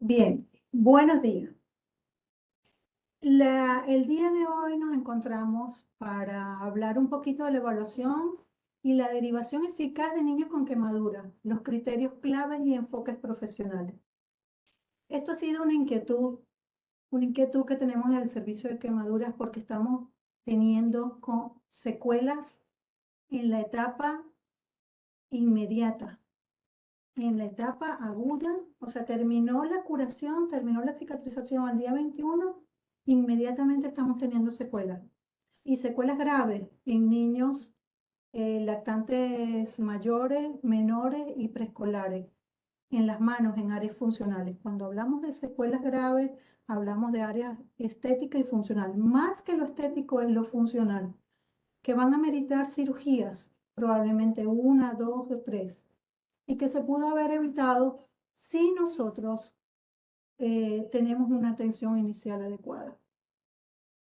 Bien, buenos días. El día de hoy nos encontramos para hablar un poquito de la evaluación y la derivación eficaz de niños con quemadura, los criterios claves y enfoques profesionales. Esto ha sido una inquietud que tenemos del servicio de quemaduras porque estamos teniendo secuelas en la etapa inmediata, en la etapa aguda, o sea, terminó la curación, terminó la cicatrización al día 21, inmediatamente estamos teniendo secuelas. Y secuelas graves en niños lactantes mayores, menores y preescolares, en las manos, en áreas funcionales. Cuando hablamos de secuelas graves, hablamos de áreas estética y funcional. Más que lo estético es lo funcional, que van a meritar cirugías, probablemente una, dos o tres, y que se pudo haber evitado si nosotros tenemos una atención inicial adecuada.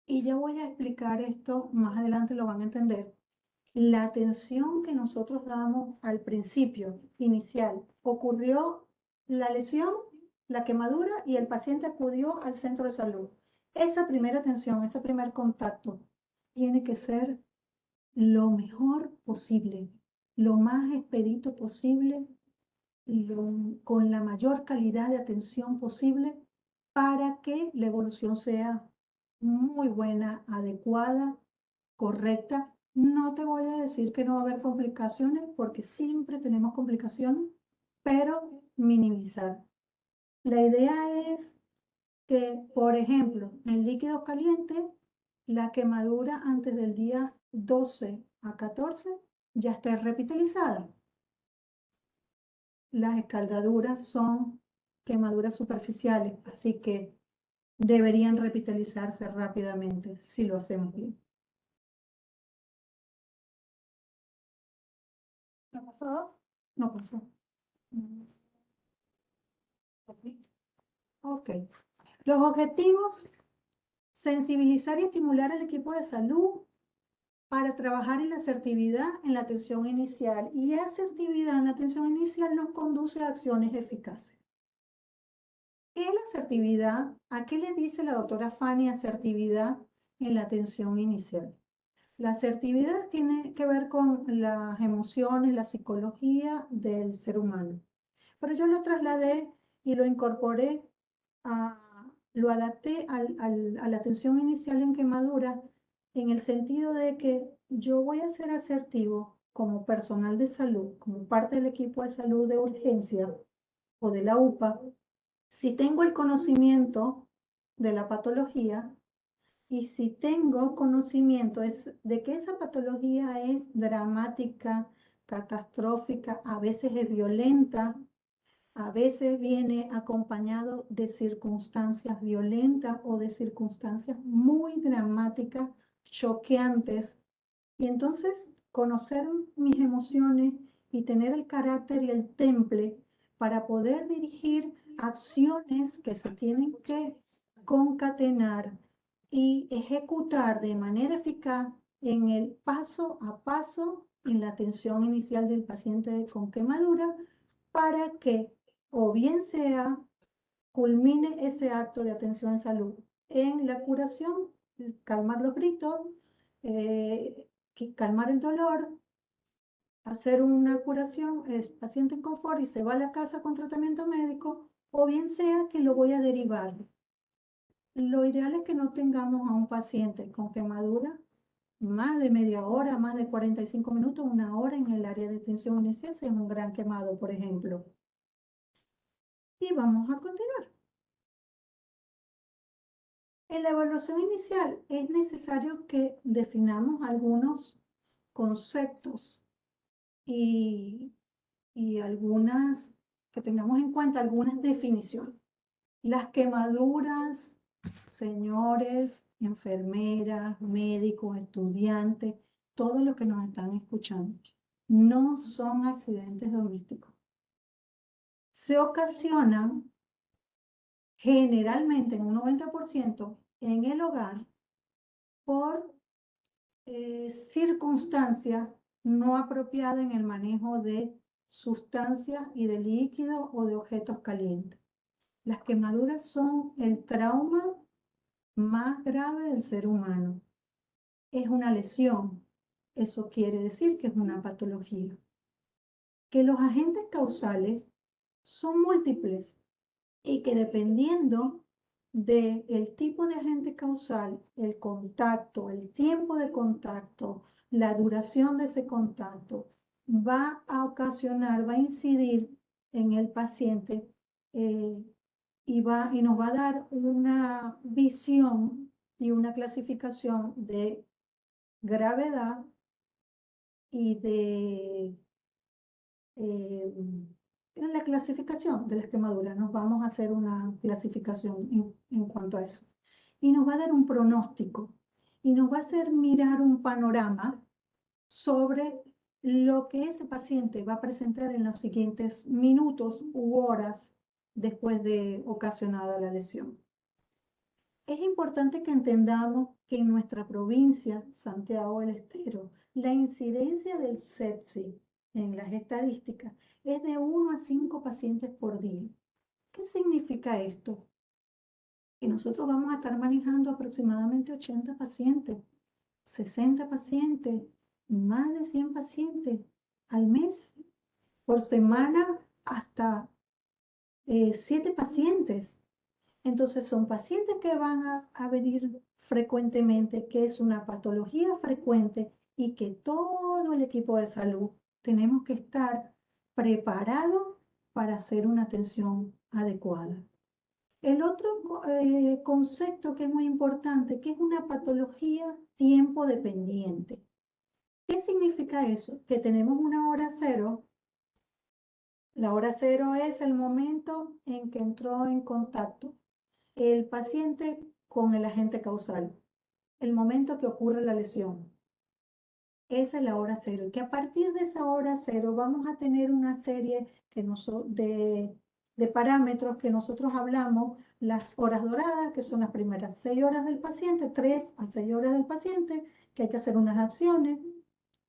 Y ya voy a explicar esto, más adelante lo van a entender. La atención que nosotros damos al principio, inicial, ocurrió la lesión, la quemadura y el paciente acudió al centro de salud. Esa primera atención, ese primer contacto, tiene que ser lo mejor posible, lo más expedito posible, con la mayor calidad de atención posible para que la evolución sea muy buena, adecuada, correcta. No te voy a decir que no va a haber complicaciones porque siempre tenemos complicaciones, pero minimizar. La idea es que, por ejemplo, en líquidos calientes, la quemadura antes del día 12 a 14 ya esté revitalizada. Las escaldaduras son quemaduras superficiales, así que deberían revitalizarse rápidamente si lo hacemos bien. ¿No pasó? No pasó. Ok. Los objetivos: sensibilizar y estimular al equipo de salud para trabajar en la asertividad en la atención inicial. Y asertividad en la atención inicial nos conduce a acciones eficaces. ¿Qué es la asertividad? ¿A qué le dice la doctora Fanny asertividad en la atención inicial? La asertividad tiene que ver con las emociones, la psicología del ser humano. Pero yo lo trasladé y lo incorporé, lo adapté a la atención inicial en quemadura, en el sentido de que yo voy a ser asertivo como personal de salud, como parte del equipo de salud de urgencia o de la UPA, si tengo el conocimiento de la patología y si tengo conocimiento de que esa patología es dramática, catastrófica, a veces es violenta, a veces viene acompañado de circunstancias violentas o de circunstancias muy dramáticas, choqueantes. Y entonces conocer mis emociones y tener el carácter y el temple para poder dirigir acciones que se tienen que concatenar y ejecutar de manera eficaz en el paso a paso en la atención inicial del paciente con quemadura, para que o bien sea culmine ese acto de atención en salud en la curación, calmar los gritos, calmar el dolor, hacer una curación, el paciente en confort y se va a la casa con tratamiento médico, o bien sea que lo voy a derivar. Lo ideal es que no tengamos a un paciente con quemadura más de media hora, más de 45 minutos, una hora en el área de atención inicial, si es un gran quemado, por ejemplo. Y vamos a continuar. En la evaluación inicial es necesario que definamos algunos conceptos y, que tengamos en cuenta algunas definiciones. Las quemaduras, señores, enfermeras, médicos, estudiantes, todos los que nos están escuchando, no son accidentes domésticos. Se ocasionan generalmente en un 90% en el hogar por circunstancias no apropiadas en el manejo de sustancias y de líquidos o de objetos calientes. Las quemaduras son el trauma más grave del ser humano. Es una lesión. Eso quiere decir que es una patología. Que los agentes causales son múltiples y que dependiendo del tipo de agente causal, el contacto, el tiempo de contacto, la duración de ese contacto, va a ocasionar, va a incidir en el paciente y nos va a dar una visión y una clasificación de gravedad y de en la clasificación de las quemaduras. Nos vamos a hacer una clasificación en cuanto a eso. Y nos va a dar un pronóstico y nos va a hacer mirar un panorama sobre lo que ese paciente va a presentar en los siguientes minutos u horas después de ocasionada la lesión. Es importante que entendamos que en nuestra provincia, Santiago del Estero, la incidencia del sepsis en las estadísticas es de 1 a 5 pacientes por día. ¿Qué significa esto? Que nosotros vamos a estar manejando aproximadamente 80 pacientes, 60 pacientes, más de 100 pacientes al mes, por semana hasta 7 pacientes. Entonces son pacientes que van a venir frecuentemente, que es una patología frecuente y que todo el equipo de salud tenemos que estar preparados para hacer una atención adecuada. El otro concepto que es muy importante, que es una patología tiempo dependiente. ¿Qué significa eso? Que tenemos una hora cero. La hora cero es el momento en que entró en contacto el paciente con el agente causal, el momento que ocurre la lesión. Esa es la hora cero. Y que a partir de esa hora cero vamos a tener una serie de parámetros que nosotros hablamos, las horas doradas, que son las primeras 6 horas del paciente, 3 a 6 horas del paciente, que hay que hacer unas acciones.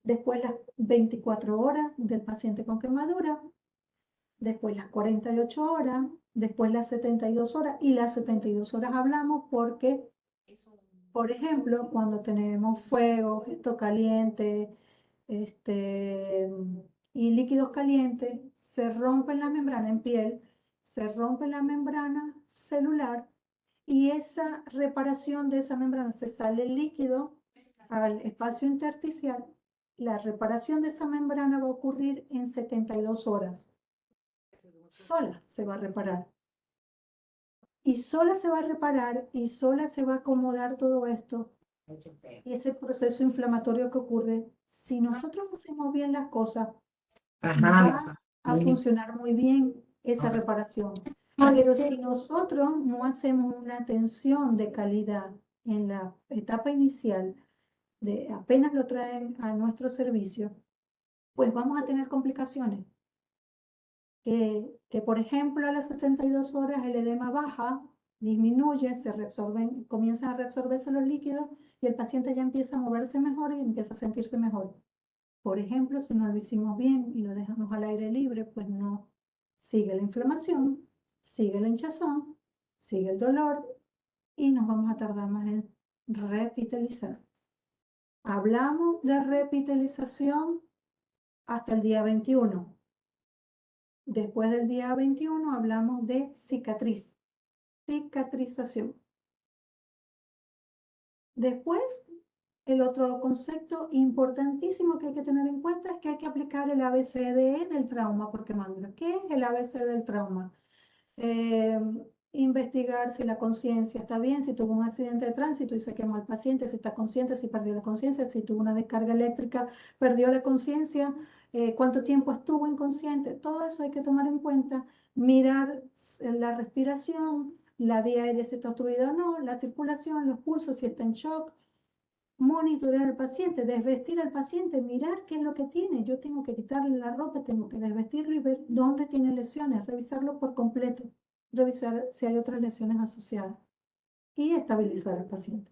Después las 24 horas del paciente con quemadura, después las 48 horas, después las 72 horas, y las 72 horas hablamos porque, por ejemplo, cuando tenemos fuego, gesto caliente, y líquidos calientes, se rompen la membrana en piel, se rompe la membrana celular y esa reparación de esa membrana, se sale el líquido al espacio intersticial, la reparación de esa membrana va a ocurrir en 72 horas. Sola se va a reparar. Y sola se va a reparar y sola se va a acomodar todo esto. Y ese proceso inflamatorio que ocurre, si nosotros hacemos bien las cosas, va a funcionar muy bien esa reparación. Pero si nosotros no hacemos una atención de calidad en la etapa inicial, de apenas lo traen a nuestro servicio, pues vamos a tener complicaciones. Que por ejemplo a las 72 horas el edema baja, disminuye, se reabsorben, comienzan a reabsorberse los líquidos y el paciente ya empieza a moverse mejor y empieza a sentirse mejor. Por ejemplo, si no lo hicimos bien y lo dejamos al aire libre, pues no sigue la inflamación, sigue la hinchazón, sigue el dolor y nos vamos a tardar más en revitalizar. Hablamos de revitalización hasta el día 21. Después del día 21 hablamos de cicatrización. Después, el otro concepto importantísimo que hay que tener en cuenta es que hay que aplicar el ABCDE del trauma por quemadura. ¿Qué es el ABC del trauma? Investigar si la conciencia está bien, si tuvo un accidente de tránsito y se quemó al paciente, si está consciente, si perdió la conciencia, si tuvo una descarga eléctrica, perdió la conciencia, cuánto tiempo estuvo inconsciente. Todo eso hay que tomar en cuenta, mirar la respiración, la vía aérea si está obstruida o no, la circulación, los pulsos si está en shock, monitorear al paciente, desvestir al paciente, mirar qué es lo que tiene. Yo tengo que quitarle la ropa, tengo que desvestirlo y ver dónde tiene lesiones, revisarlo por completo, revisar si hay otras lesiones asociadas y estabilizar al paciente.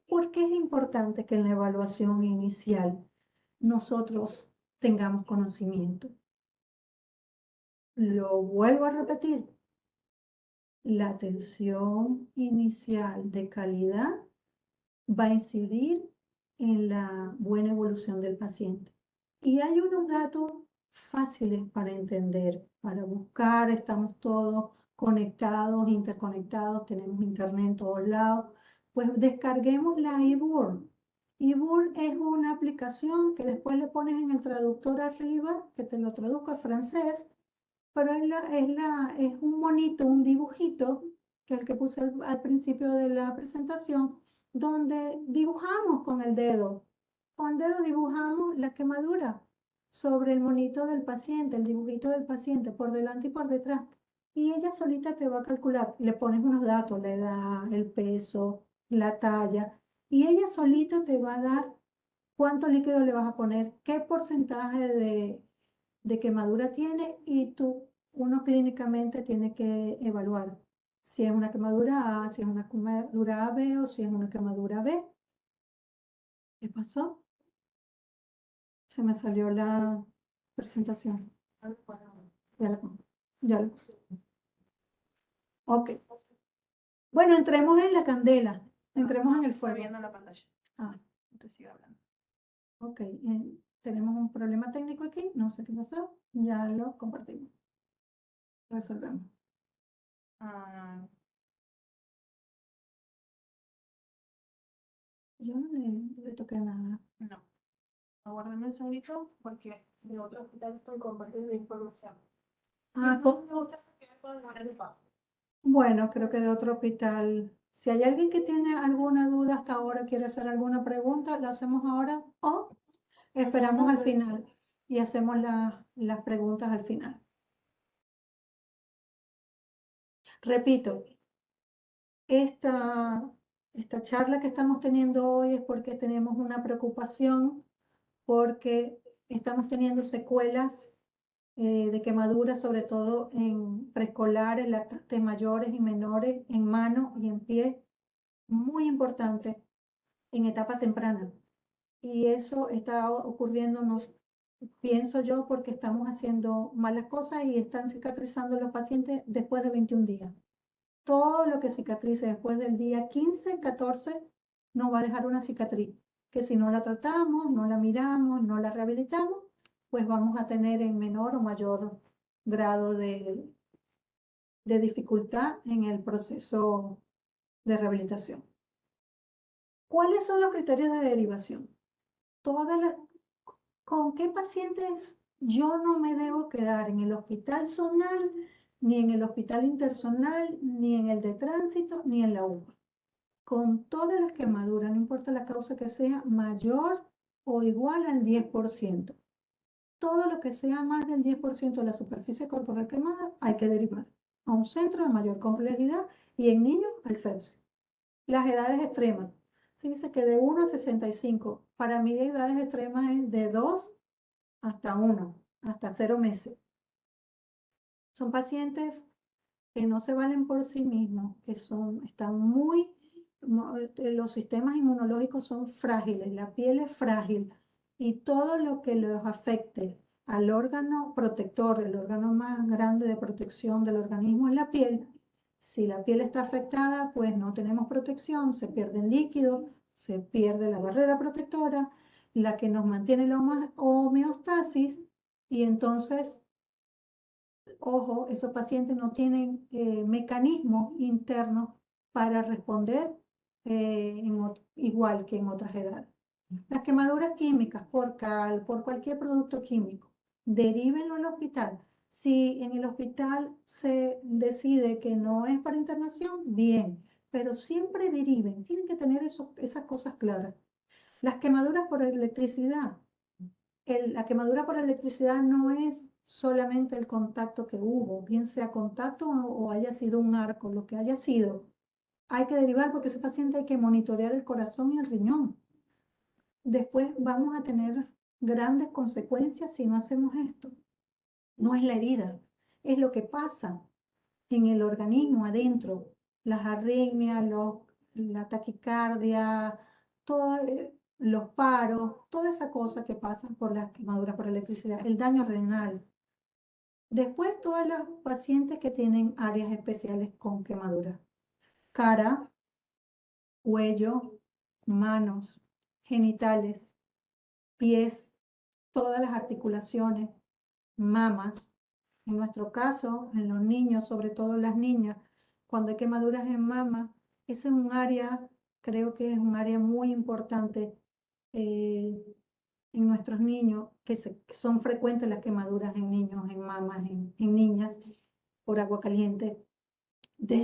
¿Por qué es importante que en la evaluación inicial nosotros tengamos conocimiento? Lo vuelvo a repetir, la atención inicial de calidad va a incidir en la buena evolución del paciente. Y hay unos datos fáciles para entender, para buscar, estamos todos conectados, interconectados, tenemos internet en todos lados, pues descarguemos la eBoard. eBoard es una aplicación que después le pones en el traductor arriba, que te lo traduzco a francés, pero es un monito, un dibujito, que es el que puse al principio de la presentación, donde dibujamos con el dedo. Con el dedo dibujamos la quemadura sobre el monito del paciente, el dibujito del paciente, por delante y por detrás. Y ella solita te va a calcular, le pones unos datos, la edad, el peso, la talla, y ella solita te va a dar cuánto líquido le vas a poner, qué porcentaje de quemadura tiene y uno clínicamente tiene que evaluar si es una quemadura A, si es una quemadura AB o si es una quemadura B. ¿Qué pasó? Se me salió la presentación. Ya la, ya la puse. Ok. Bueno, entremos en la candela. Entremos en el Está fuego. viendo la pantalla. Ah, Te sigo hablando. ok. Tenemos un problema técnico aquí. No sé qué pasó. Ya lo compartimos. Resolvemos. Ah, Yo no le toqué nada. no. Aguárdame un segundito porque de otro hospital estoy compartiendo información. Ah, bueno, creo que de otro hospital. Si hay alguien que tiene alguna duda hasta ahora, quiere hacer alguna pregunta, la hacemos ahora o esperamos al final y hacemos las preguntas al final. Repito, esta, esta charla que estamos teniendo hoy es porque tenemos una preocupación, porque estamos teniendo secuelas de quemaduras, sobre todo en preescolares, lactantes mayores y menores, en mano y en pie, muy importante en etapa temprana. Y eso está ocurriéndonos, pienso yo, porque estamos haciendo malas cosas y están cicatrizando los pacientes después de 21 días. Todo lo que cicatrice después del día 15, 14, nos va a dejar una cicatriz, que si no la tratamos, no la miramos, no la rehabilitamos, pues vamos a tener en menor o mayor grado de dificultad en el proceso de rehabilitación. ¿Cuáles son los criterios de derivación? Todas las, ¿Con qué pacientes yo no me debo quedar en el hospital zonal, ni en el hospital interzonal, ni en el de tránsito, ni en la UPA? Con todas las quemaduras, no importa la causa que sea, mayor o igual al 10%. Todo lo que sea más del 10% de la superficie corporal quemada hay que derivar a un centro de mayor complejidad y en niños al sepsis. Las edades extremas. Se dice que de 1 a 65. Para mí, edades extremas es de 2 hasta 1, hasta 0 meses. Son pacientes que no se valen por sí mismos, que están muy, los sistemas inmunológicos son frágiles, la piel es frágil y todo lo que los afecte al órgano protector, el órgano más grande de protección del organismo es la piel. Si la piel está afectada, pues no tenemos protección, se pierden líquidos, se pierde la barrera protectora, la que nos mantiene la homeostasis y entonces ojo, esos pacientes no tienen mecanismos internos para responder igual que en otras edades. Las quemaduras químicas por cal, por cualquier producto químico, derívenlo al hospital. Si en el hospital se decide que no es para internación, bien, pero siempre deriven, tienen que tener esas cosas claras. Las quemaduras por electricidad, la quemadura por electricidad no es solamente el contacto que hubo, bien sea contacto o haya sido un arco, lo que haya sido. Hay que derivar porque ese paciente hay que monitorear el corazón y el riñón. Después vamos a tener grandes consecuencias si no hacemos esto. No es la herida, es lo que pasa en el organismo adentro, las arritmias, la taquicardia, los paros, toda esa cosa que pasan por las quemaduras por electricidad, el daño renal. Después, todas las pacientes que tienen áreas especiales con quemaduras. Cara, cuello, manos, genitales, pies, todas las articulaciones, mamas. En nuestro caso, en los niños, sobre todo las niñas, cuando hay quemaduras en mama, ese es un área, creo que es un área muy importante eh, en nuestros niños, que son frecuentes las quemaduras en niños, en mamas, en niñas, por agua caliente.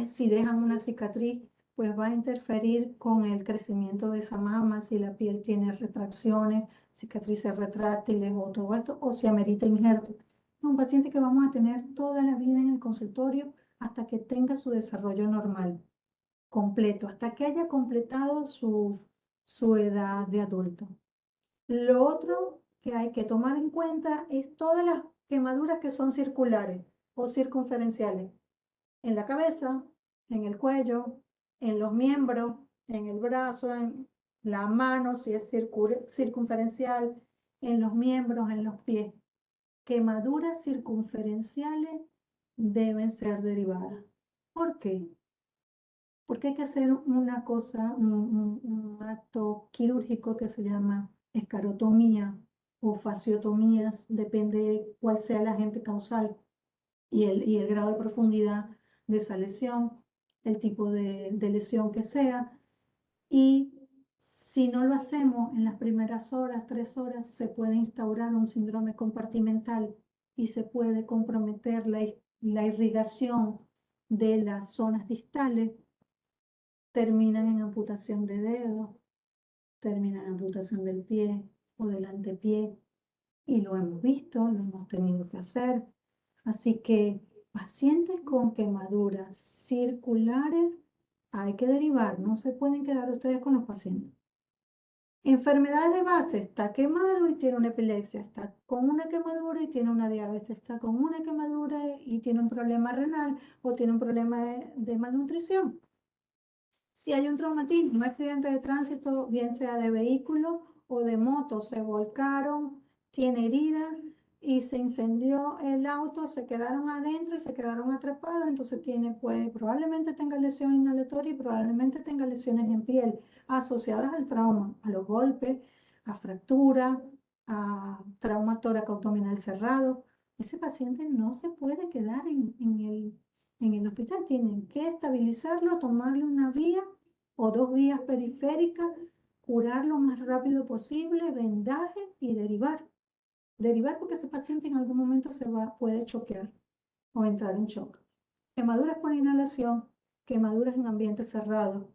Si dejan una cicatriz, pues va a interferir con el crecimiento de esa mama, si la piel tiene retracciones, cicatrices retráctiles o todo esto, o si amerita injerto. Es un paciente que vamos a tener toda la vida en el consultorio hasta que tenga su desarrollo normal, completo, hasta que haya completado su edad de adulto. Lo otro que hay que tomar en cuenta es todas las quemaduras que son circulares o circunferenciales en la cabeza, en el cuello, en los miembros, en el brazo, en la mano, si es circunferencial, en los miembros, en los pies. Quemaduras circunferenciales deben ser derivadas. ¿Por qué? Porque hay que hacer una cosa, un acto quirúrgico que se llama escarotomía o fasciotomías, depende de cuál sea el agente causal y el grado de profundidad de esa lesión, el tipo de lesión que sea. Y si no lo hacemos en las primeras horas, 3 horas, se puede instaurar un síndrome compartimental y se puede comprometer la irrigación de las zonas distales, terminan en amputación de dedos, terminan en amputación del pie o del antepié. Y lo hemos visto, lo hemos tenido que hacer. Así que pacientes con quemaduras circulares hay que derivar, no se pueden quedar ustedes con los pacientes. Enfermedades de base, está quemado y tiene una epilepsia, está con una quemadura y tiene una diabetes, está con una quemadura y tiene un problema renal o tiene un problema de malnutrición. Si hay un traumatismo, un accidente de tránsito, bien sea de vehículo o de moto, se volcaron, tiene heridas y se incendió el auto, se quedaron adentro y se quedaron atrapados, entonces pues probablemente tenga lesión inhalatoria y probablemente tenga lesiones en piel asociadas al trauma, a los golpes, a fractura, a trauma tóraco abdominal cerrado. Ese paciente no se puede quedar en el hospital, tienen que estabilizarlo, tomarle una vía o 2 vías periféricas, curar lo más rápido posible, vendaje y derivar. Derivar porque ese paciente en algún momento puede choquear o entrar en shock. Quemaduras por inhalación, quemaduras en ambientes cerrados,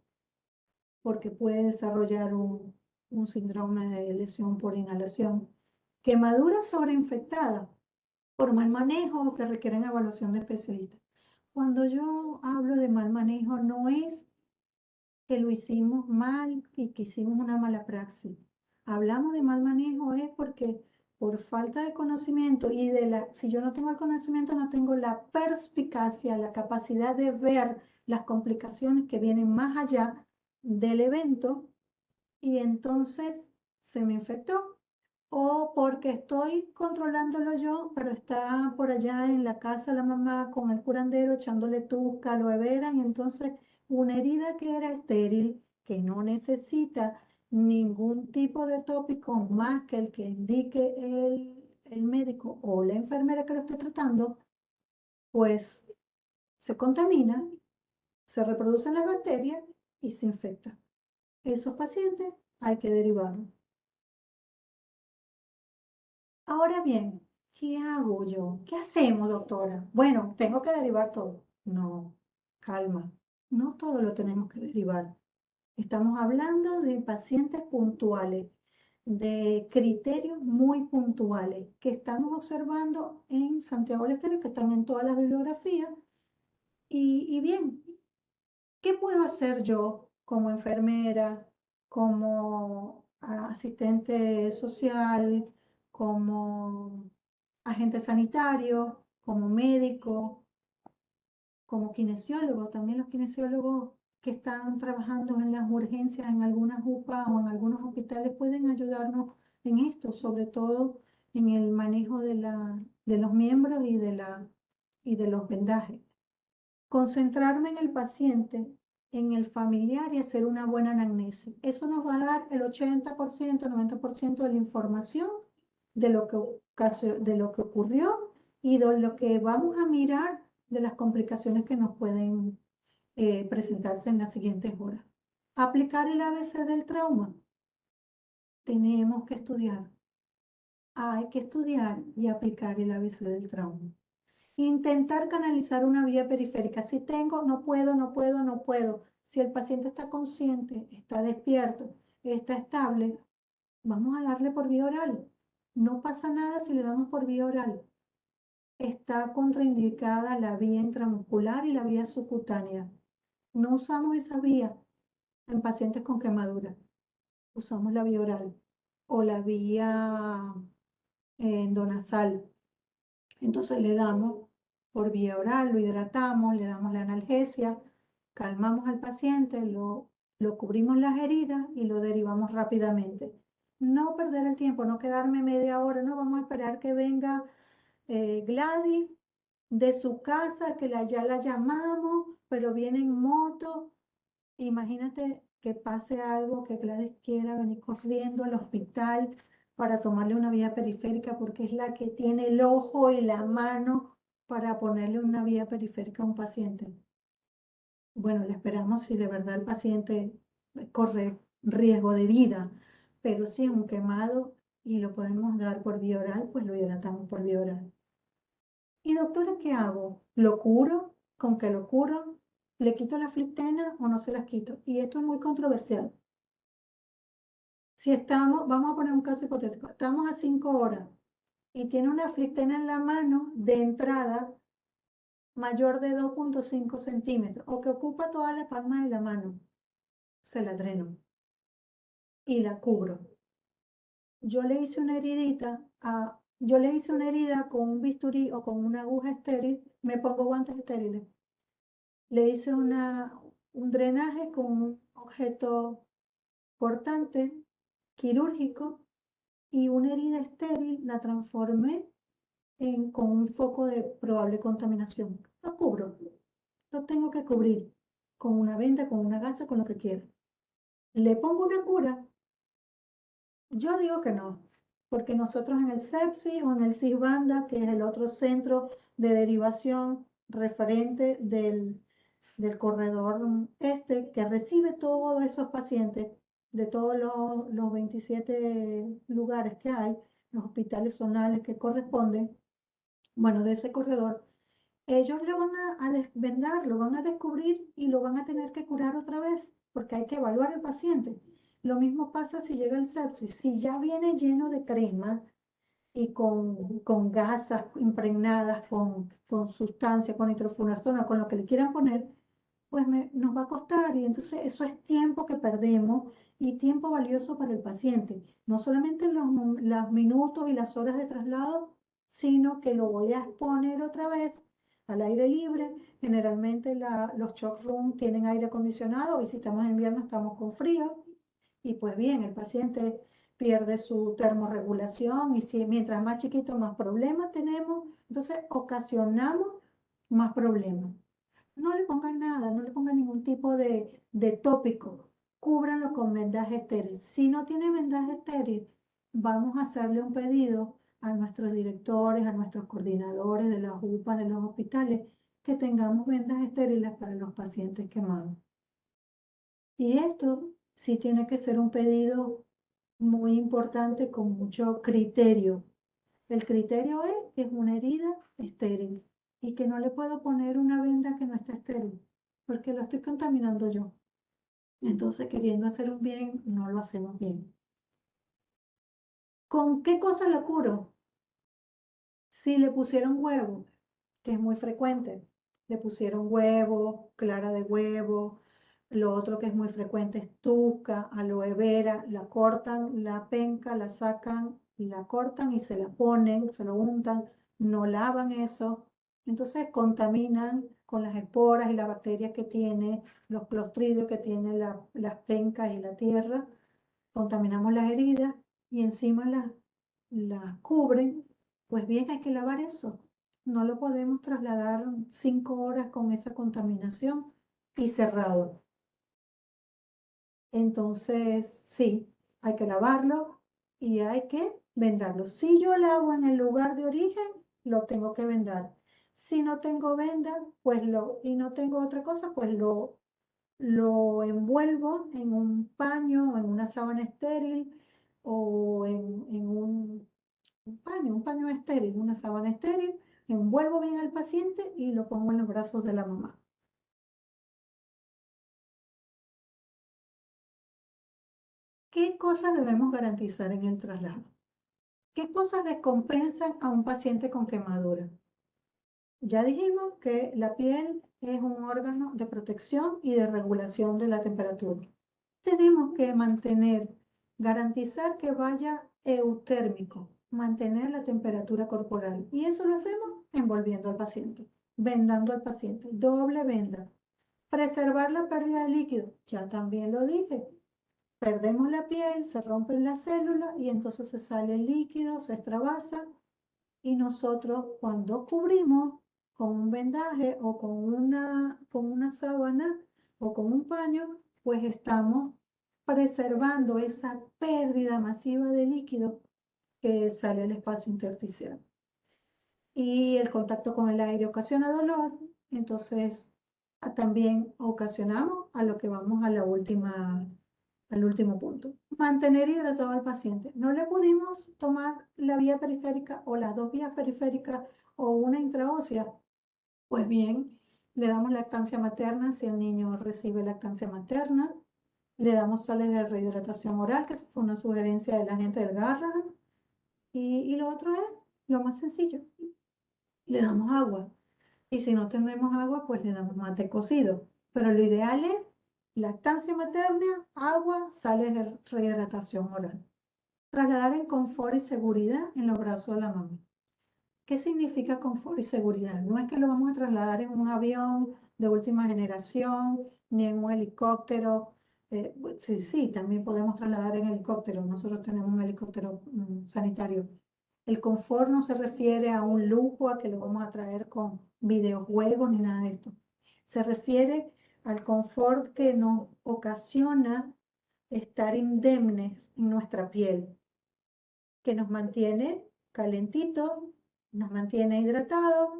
porque puede desarrollar un síndrome de lesión por inhalación. Quemaduras sobreinfectadas por mal manejo que requieren evaluación de especialistas. Cuando yo hablo de mal manejo, no es que lo hicimos mal y que hicimos una mala praxis. Hablamos de mal manejo es porque por falta de conocimiento si yo no tengo el conocimiento, no tengo la perspicacia, la capacidad de ver las complicaciones que vienen más allá del evento y entonces se me infectó. O porque estoy controlándolo yo, pero está por allá en la casa la mamá con el curandero echándole tusca, aloe vera, y entonces una herida que era estéril, que no necesita ningún tipo de tópico más que el que indique el médico o la enfermera que lo esté tratando, pues se contamina, se reproducen las bacterias y se infecta. Esos pacientes hay que derivarlos. Ahora bien, ¿qué hago yo? ¿Qué hacemos, doctora? Bueno, tengo que derivar todo. No, calma, no todo lo tenemos que derivar. Estamos hablando de pacientes puntuales, de criterios muy puntuales que estamos observando en Santiago del Estero, que están en todas las bibliografías. Y bien, ¿qué puedo hacer yo como enfermera, como asistente social, como agente sanitario, como médico, como kinesiólogo? También los kinesiólogos que están trabajando en las urgencias en algunas UPA o en algunos hospitales pueden ayudarnos en esto, sobre todo en el manejo de los miembros y de los vendajes. Concentrarme en el paciente, en el familiar y hacer una buena anamnesis. Eso nos va a dar el 80%, 90% de la información de lo que ocurrió y de lo que vamos a mirar de las complicaciones que nos pueden presentarse en las siguientes horas. Aplicar el ABC del trauma. Tenemos que estudiar. Hay que estudiar y aplicar el ABC del trauma. Intentar canalizar una vía periférica. Si tengo, no puedo, no puedo, no puedo. Si el paciente está consciente, está despierto, está estable, vamos a darle por vía oral. No pasa nada si le damos por vía oral. Está contraindicada la vía intramuscular y la vía subcutánea. No usamos esa vía en pacientes con quemadura. Usamos la vía oral o la vía endonasal. Entonces le damos por vía oral, lo hidratamos, le damos la analgesia, calmamos al paciente, lo cubrimos las heridas y lo derivamos rápidamente. No perder el tiempo, no quedarme media hora, no vamos a esperar que venga Gladys de su casa, que ya la llamamos, pero viene en moto. Imagínate que pase algo, que Gladys quiera venir corriendo al hospital para tomarle una vía periférica porque es la que tiene el ojo y la mano para ponerle una vía periférica a un paciente. Bueno, le esperamos si de verdad el paciente corre riesgo de vida, pero si es un quemado y lo podemos dar por vía oral, pues lo hidratamos por vía oral. ¿Y doctora, qué hago? ¿Lo curo? ¿Con qué lo curo? ¿Le quito la flictena o no se las quito? Y esto es muy controversial. Si estamos, vamos a poner un caso hipotético, estamos a 5 horas y tiene una flictena en la mano de entrada mayor de 2,5 centímetros o que ocupa toda la palma de la mano, se la dreno y la cubro. Yo le hice una herida con un bisturí o con una aguja estéril, me pongo guantes estériles. Le hice un drenaje con un objeto cortante, quirúrgico, y una herida estéril la transformé con un foco de probable contaminación. Lo cubro, lo tengo que cubrir con una venda, con una gasa, con lo que quiera. ¿Le pongo una cura? Yo digo que no, porque nosotros en el sepsis o en el CISBANDA, que es el otro centro de derivación referente del corredor que recibe todos esos pacientes de todos los 27 lugares que hay, los hospitales zonales que corresponden, bueno, de ese corredor, ellos lo van a desvendar, lo van a descubrir y lo van a tener que curar otra vez, porque hay que evaluar al paciente. Lo mismo pasa si llega el sepsis. Si ya viene lleno de crema y con gasas impregnadas, con sustancia, con nitrofurantoína, con lo que le quieran poner, pues nos va a costar. Y entonces eso es tiempo que perdemos y tiempo valioso para el paciente. No solamente los minutos y las horas de traslado, sino que lo voy a exponer otra vez al aire libre. Generalmente los shock room tienen aire acondicionado y si estamos en invierno estamos con frío. Y pues bien, el paciente pierde su termorregulación y si mientras más chiquito más problemas tenemos, entonces ocasionamos más problemas. No le pongan nada, no le pongan ningún tipo de tópico, cúbranlo con vendaje estéril. Si no tiene vendaje estéril, vamos a hacerle un pedido a nuestros directores, a nuestros coordinadores de las UPA, de los hospitales, que tengamos vendas estériles para los pacientes quemados. Y esto sí tiene que ser un pedido muy importante con mucho criterio. El criterio es que es una herida estéril y que no le puedo poner una venda que no está estéril, porque lo estoy contaminando yo. Entonces, queriendo hacer un bien, no lo hacemos bien. ¿Con qué cosa lo curo? Si le pusieron huevo, que es muy frecuente, le pusieron huevo, clara de huevo, lo otro que es muy frecuente es tuca, aloe vera, la cortan, la penca, la sacan, la cortan y se la ponen, se lo untan, no lavan eso, entonces contaminan con las esporas y las bacterias que tiene, los clostridios que tiene las pencas y la tierra, contaminamos las heridas y encima las cubren Pues bien, hay que lavar eso. No lo podemos trasladar 5 horas con esa contaminación y cerrado. Entonces, sí, hay que lavarlo y hay que vendarlo. Si yo lavo en el lugar de origen, lo tengo que vendar. Si no tengo venda, y no tengo otra cosa, pues lo envuelvo en un paño, en una sábana estéril o en un paño estéril, una sábana estéril, envuelvo bien al paciente y lo pongo en los brazos de la mamá. ¿Qué cosas debemos garantizar en el traslado? ¿Qué cosas descompensan a un paciente con quemadura? Ya dijimos que la piel es un órgano de protección y de regulación de la temperatura. Tenemos que garantizar que vaya eutérmico, mantener la temperatura corporal. Y eso lo hacemos envolviendo al paciente, vendando al paciente, doble venda. Preservar la pérdida de líquido, ya también lo dije. Perdemos la piel, se rompen las células y entonces se sale el líquido, se extravasa y nosotros cuando cubrimos con un vendaje o con una sábana o con un paño, pues estamos preservando esa pérdida masiva de líquido que sale al espacio intersticial. Y el contacto con el aire ocasiona dolor, entonces también ocasionamos a lo que vamos al último punto. Mantener hidratado al paciente. No le pudimos tomar la vía periférica o las dos vías periféricas o una intraósea. Pues bien, le damos lactancia materna si el niño recibe lactancia materna. Le damos sales de rehidratación oral, que fue una sugerencia de la gente del Garrahan. Y lo otro es lo más sencillo. Le damos agua. Y si no tenemos agua, pues le damos mate cocido. Pero lo ideal es lactancia materna, agua, sales de rehidratación oral. Trasladar en confort y seguridad en los brazos de la mamá. ¿Qué significa confort y seguridad? No es que lo vamos a trasladar en un avión de última generación, ni en un helicóptero. Sí, sí, también podemos trasladar en helicóptero. Nosotros tenemos un helicóptero sanitario. El confort no se refiere a un lujo, a que lo vamos a traer con videojuegos ni nada de esto. Se refiere al confort que nos ocasiona estar indemnes en nuestra piel, que nos mantiene calentitos, nos mantiene hidratados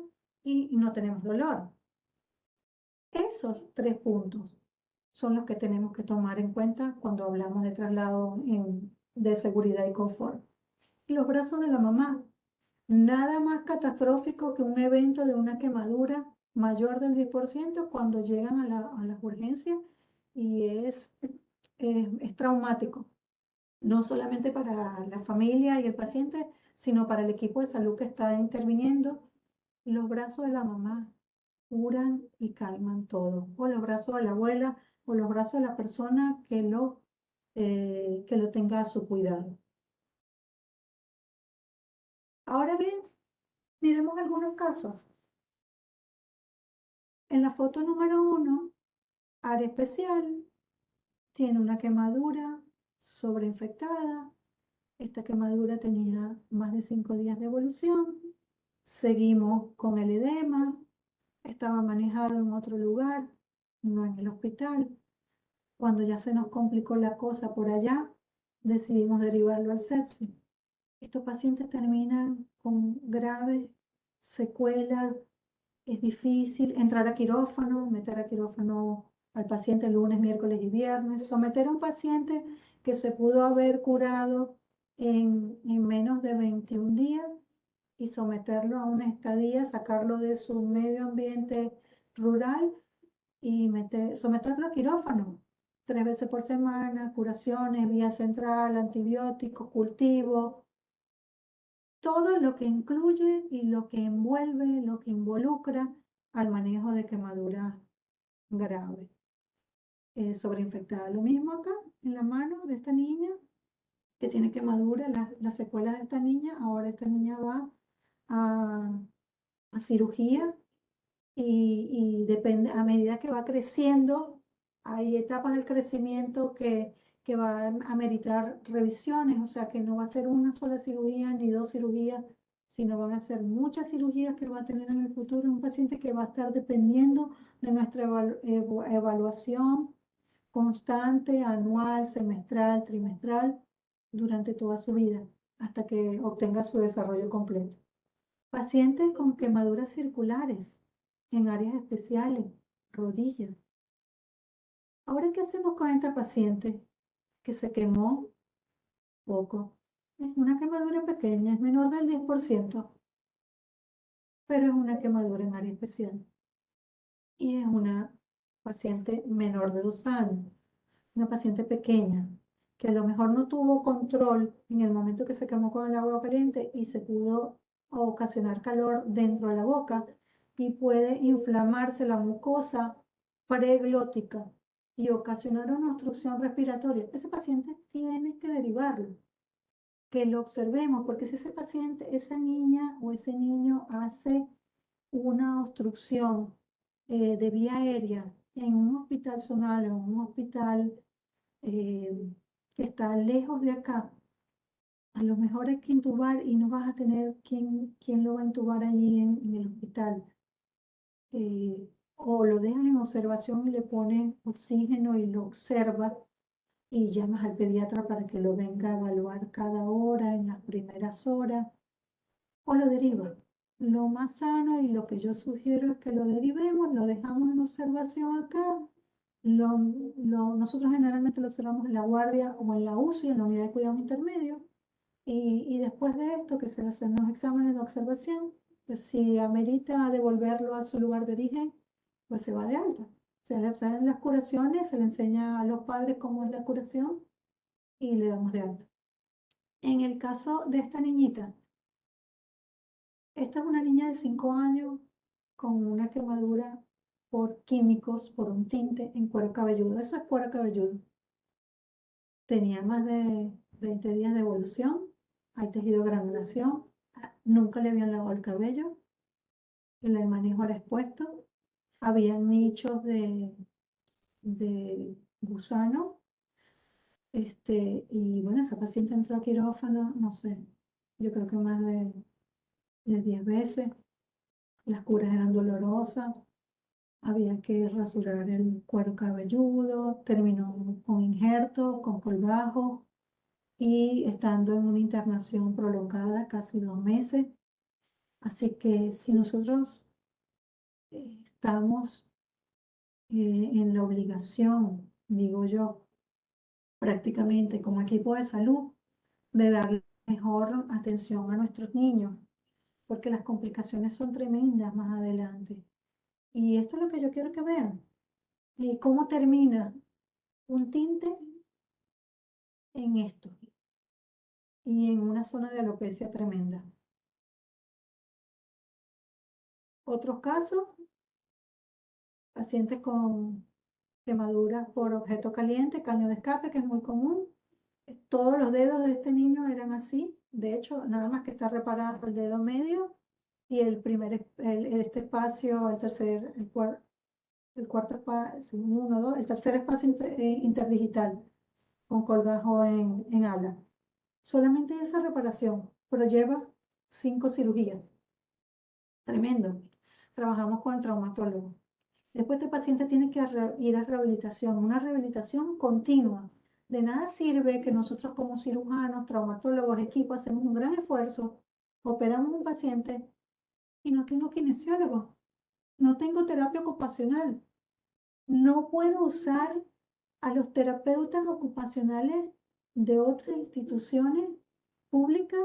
y no tenemos dolor. Esos 3 puntos son los que tenemos que tomar en cuenta cuando hablamos de traslado de seguridad y confort. Y los brazos de la mamá. Nada más catastrófico que un evento de una quemadura mayor del 10% cuando llegan a las urgencias y es traumático, no solamente para la familia y el paciente, sino para el equipo de salud que está interviniendo. Los brazos de la mamá curan y calman todo, o los brazos de la abuela, o los brazos de la persona que lo tenga a su cuidado. Ahora bien, miremos algunos casos. En la foto número 1, área especial, tiene una quemadura sobreinfectada. Esta quemadura tenía más de 5 días de evolución. Seguimos con el edema. Estaba manejado en otro lugar, no en el hospital. Cuando ya se nos complicó la cosa por allá, decidimos derivarlo al sepsis. Estos pacientes terminan con graves secuelas. Es difícil entrar a quirófano, meter a quirófano al paciente lunes, miércoles y viernes, someter a un paciente que se pudo haber curado en menos de 21 días y someterlo a una estadía, sacarlo de su medio ambiente rural y someterlo a quirófano 3 veces por semana, curaciones, vía central, antibióticos, cultivo, todo lo que incluye y lo que envuelve, lo que involucra al manejo de quemaduras graves. Sobreinfectada. Lo mismo acá en la mano de esta niña que tiene quemadura, las secuelas de esta niña. Ahora esta niña va a cirugía y depende, a medida que va creciendo, hay etapas del crecimiento que va a meritar revisiones, o sea que no va a ser una sola cirugía ni 2 cirugías, sino van a ser muchas cirugías que va a tener en el futuro. Un paciente que va a estar dependiendo de nuestra evaluación constante, anual, semestral, trimestral, durante toda su vida, hasta que obtenga su desarrollo completo. Pacientes con quemaduras circulares en áreas especiales, rodillas. Ahora, ¿qué hacemos con esta paciente que se quemó poco? Es una quemadura pequeña, es menor del 10%, pero es una quemadura en área especial. Y es una paciente menor de 2 años, una paciente pequeña, que a lo mejor no tuvo control en el momento que se quemó con el agua caliente y se pudo ocasionar calor dentro de la boca y puede inflamarse la mucosa preglótica y ocasionar una obstrucción respiratoria. Ese paciente tiene que derivarlo, que lo observemos, porque si ese paciente, esa niña o ese niño hace una obstrucción de vía aérea en un hospital zonal o un hospital que está lejos de acá, a lo mejor hay que intubar y no vas a tener quién lo va a intubar allí en el hospital. O lo dejas en observación y le pones oxígeno y lo observa y llamas al pediatra para que lo venga a evaluar cada hora, en las primeras horas, o lo deriva. Lo más sano y lo que yo sugiero es que lo derivemos, lo dejamos en observación acá. Nosotros generalmente lo observamos en la guardia o en la UCI, en la unidad de cuidados intermedios. Y después de esto, que se le hacen los exámenes de observación, pues si amerita devolverlo a su lugar de origen, pues se va de alta. Se le hacen las curaciones, se le enseña a los padres cómo es la curación y le damos de alta. En el caso de esta niñita, esta es una niña de 5 años con una quemadura por químicos, por un tinte en cuero cabelludo. Eso es cuero cabelludo. Tenía más de 20 días de evolución, hay tejido de granulación, nunca le habían lavado el cabello, el manejo era expuesto, había nichos de gusano, y bueno, esa paciente entró a quirófano, no sé, yo creo que más de 10 veces, las curas eran dolorosas, había que rasurar el cuero cabelludo, terminó con injerto, con colgajo y estando en una internación prolongada, casi 2 meses. Así que si nosotros estamos en la obligación, digo yo, prácticamente como equipo de salud, de darle mejor atención a nuestros niños, porque las complicaciones son tremendas más adelante. Y esto es lo que yo quiero que vean. ¿Cómo termina un tinte en esto? Y en una zona de alopecia tremenda. Otros casos, pacientes con quemaduras por objeto caliente, caño de escape, que es muy común. Todos los dedos de este niño eran así. De hecho, nada más que está reparado el dedo medio y este espacio, el cuarto espacio, uno, dos, el tercer espacio interdigital con colgajo en ala. Solamente esa reparación, pero lleva 5 cirugías. Tremendo. Trabajamos con el traumatólogo. Después este paciente tiene que ir a rehabilitación, una rehabilitación continua. De nada sirve que nosotros como cirujanos, traumatólogos, equipo, hacemos un gran esfuerzo, operamos un paciente y no tengo kinesiólogo, no tengo terapia ocupacional, no puedo usar a los terapeutas ocupacionales de otras instituciones públicas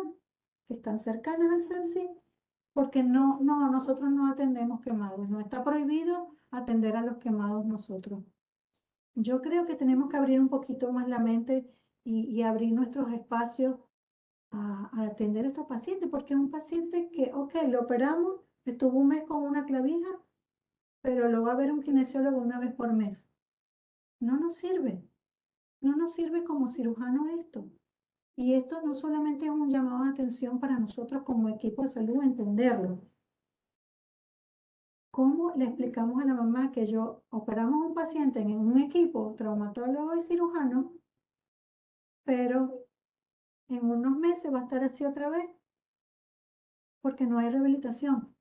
que están cercanas al CEPSI, porque nosotros no atendemos quemados, no está prohibido atender a los quemados nosotros. Yo creo que tenemos que abrir un poquito más la mente y abrir nuestros espacios a atender a estos pacientes, porque es un paciente que, ok, lo operamos, estuvo un mes con una clavija, pero lo va a ver un kinesiólogo una vez por mes. No nos sirve, no nos sirve como cirujano esto. Y esto no solamente es un llamado de atención para nosotros como equipo de salud entenderlo. ¿Cómo le explicamos a la mamá que yo operamos a un paciente en un equipo traumatólogo y cirujano, pero en unos meses va a estar así otra vez? porque no hay rehabilitación.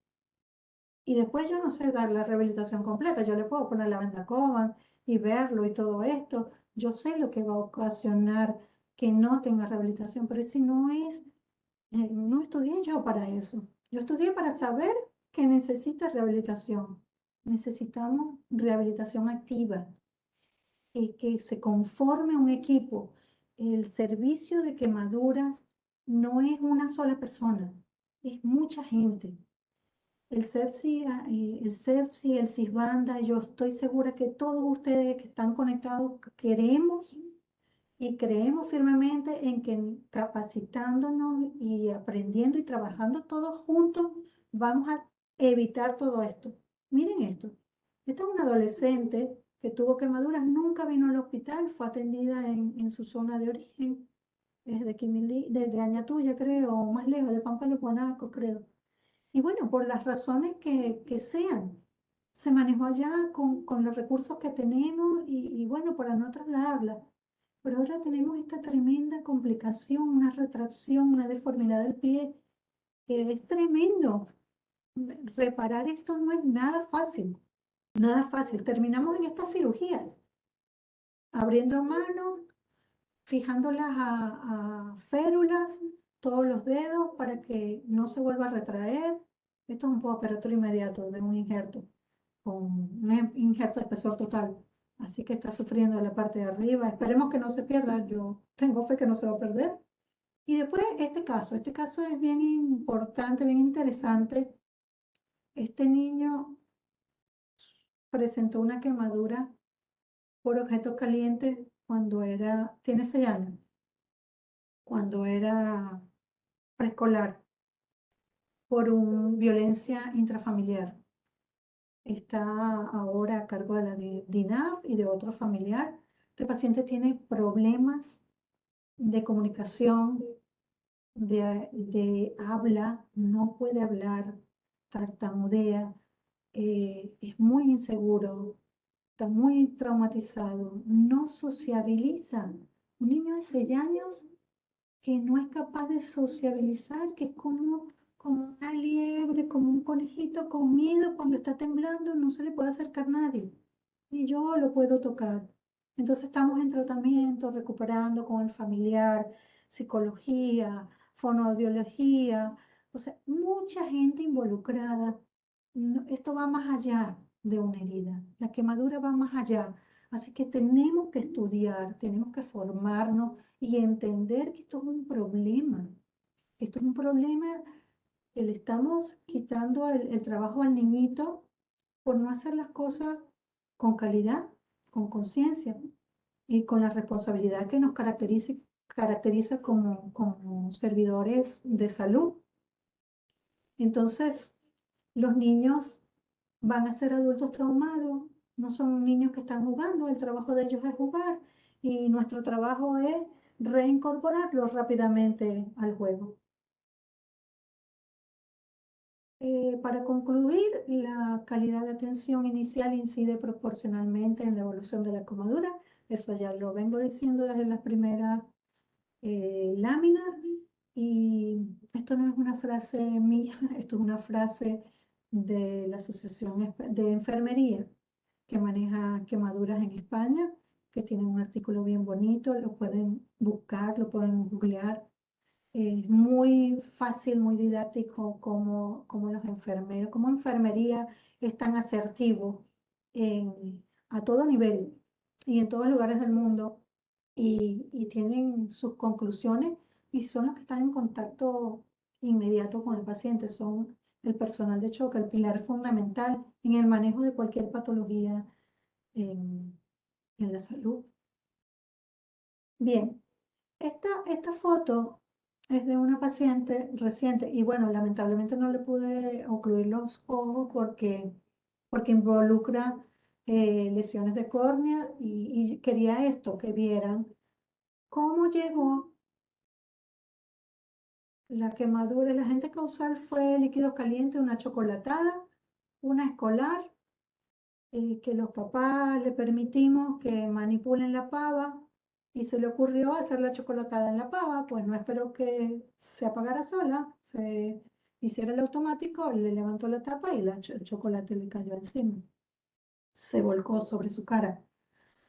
Y después yo no sé dar la rehabilitación completa, yo le puedo poner la venda Coban y verlo y todo esto. Yo sé lo que va a ocasionar que no tenga rehabilitación, pero si no es, no estudié yo para eso. Yo estudié para saber que necesita rehabilitación. Necesitamos rehabilitación activa, que se conforme un equipo. El servicio de quemaduras no es una sola persona, es mucha gente. El CEPSI, el CISBANDA, yo estoy segura que todos ustedes que están conectados queremos y creemos firmemente en que capacitándonos y aprendiendo y trabajando todos juntos vamos a evitar todo esto. Miren esto. Esta es una adolescente que tuvo quemaduras, nunca vino al hospital, fue atendida en su zona de origen, es de Quimilí, de Añatuya, creo, o más lejos, de Pámpalo, Guanaco, creo. Y bueno, por las razones que sean, se manejó allá con los recursos que tenemos y bueno, para no trasladarla. Pero ahora tenemos esta tremenda complicación, una retracción, una deformidad del pie, que es tremendo. Reparar esto no es nada fácil, nada fácil. Terminamos en estas cirugías, abriendo manos, fijándolas a férulas, todos los dedos para que no se vuelva a retraer. Esto es un postoperatorio inmediato de un injerto, con un injerto de espesor total. Así que está sufriendo la parte de arriba. Esperemos que no se pierda. Yo tengo fe que no se va a perder. Y después este caso es bien importante, bien interesante. Este niño presentó una quemadura por objetos calientes tiene 6 años, cuando era preescolar, por violencia intrafamiliar. Está ahora a cargo de la DINAF y de otro familiar. Este paciente tiene problemas de comunicación, de habla, no puede hablar, tartamudea, es muy inseguro, está muy traumatizado, no sociabiliza. Un niño de 6 años que no es capaz de sociabilizar, que es como una liebre, como un conejito con miedo cuando está temblando, no se le puede acercar a nadie, ni yo lo puedo tocar. Entonces estamos en tratamiento, recuperando con el familiar, psicología, fonoaudiología, o sea, mucha gente involucrada. Esto va más allá de una herida, la quemadura va más allá. Así que tenemos que estudiar, tenemos que formarnos y entender que esto es un problema. Esto es un problema que le estamos quitando el trabajo al niñito por no hacer las cosas con calidad, con conciencia y con la responsabilidad que nos caracteriza como servidores de salud. Entonces, los niños van a ser adultos traumados, no son niños que están jugando, el trabajo de ellos es jugar y nuestro trabajo es reincorporarlos rápidamente al juego. Para concluir, la calidad de atención inicial incide proporcionalmente en la evolución de la comadura. Eso ya lo vengo diciendo desde las primeras láminas. Y esto no es una frase mía, esto es una frase de la Asociación de Enfermería que maneja quemaduras en España, que tiene un artículo bien bonito, lo pueden buscar, lo pueden googlear. Es muy fácil, muy didáctico como los enfermeros, como enfermería es tan asertivo a todo nivel y en todos lugares del mundo y tienen sus conclusiones y son los que están en contacto inmediato con el paciente, son el personal de choque, el pilar fundamental en el manejo de cualquier patología en, en la salud. Bien, esta foto es de una paciente reciente y bueno, lamentablemente no le pude ocluir los ojos porque involucra lesiones de córnea y quería esto, que vieran cómo llegó la quemadura. El agente causal fue líquido caliente, una chocolatada, una escolar, que los papás le permitimos que manipulen la pava y se le ocurrió hacer la chocolatada en la pava, pues no esperó que se apagara sola hiciera el automático, le levantó la tapa y el chocolate le cayó encima. Se volcó sobre su cara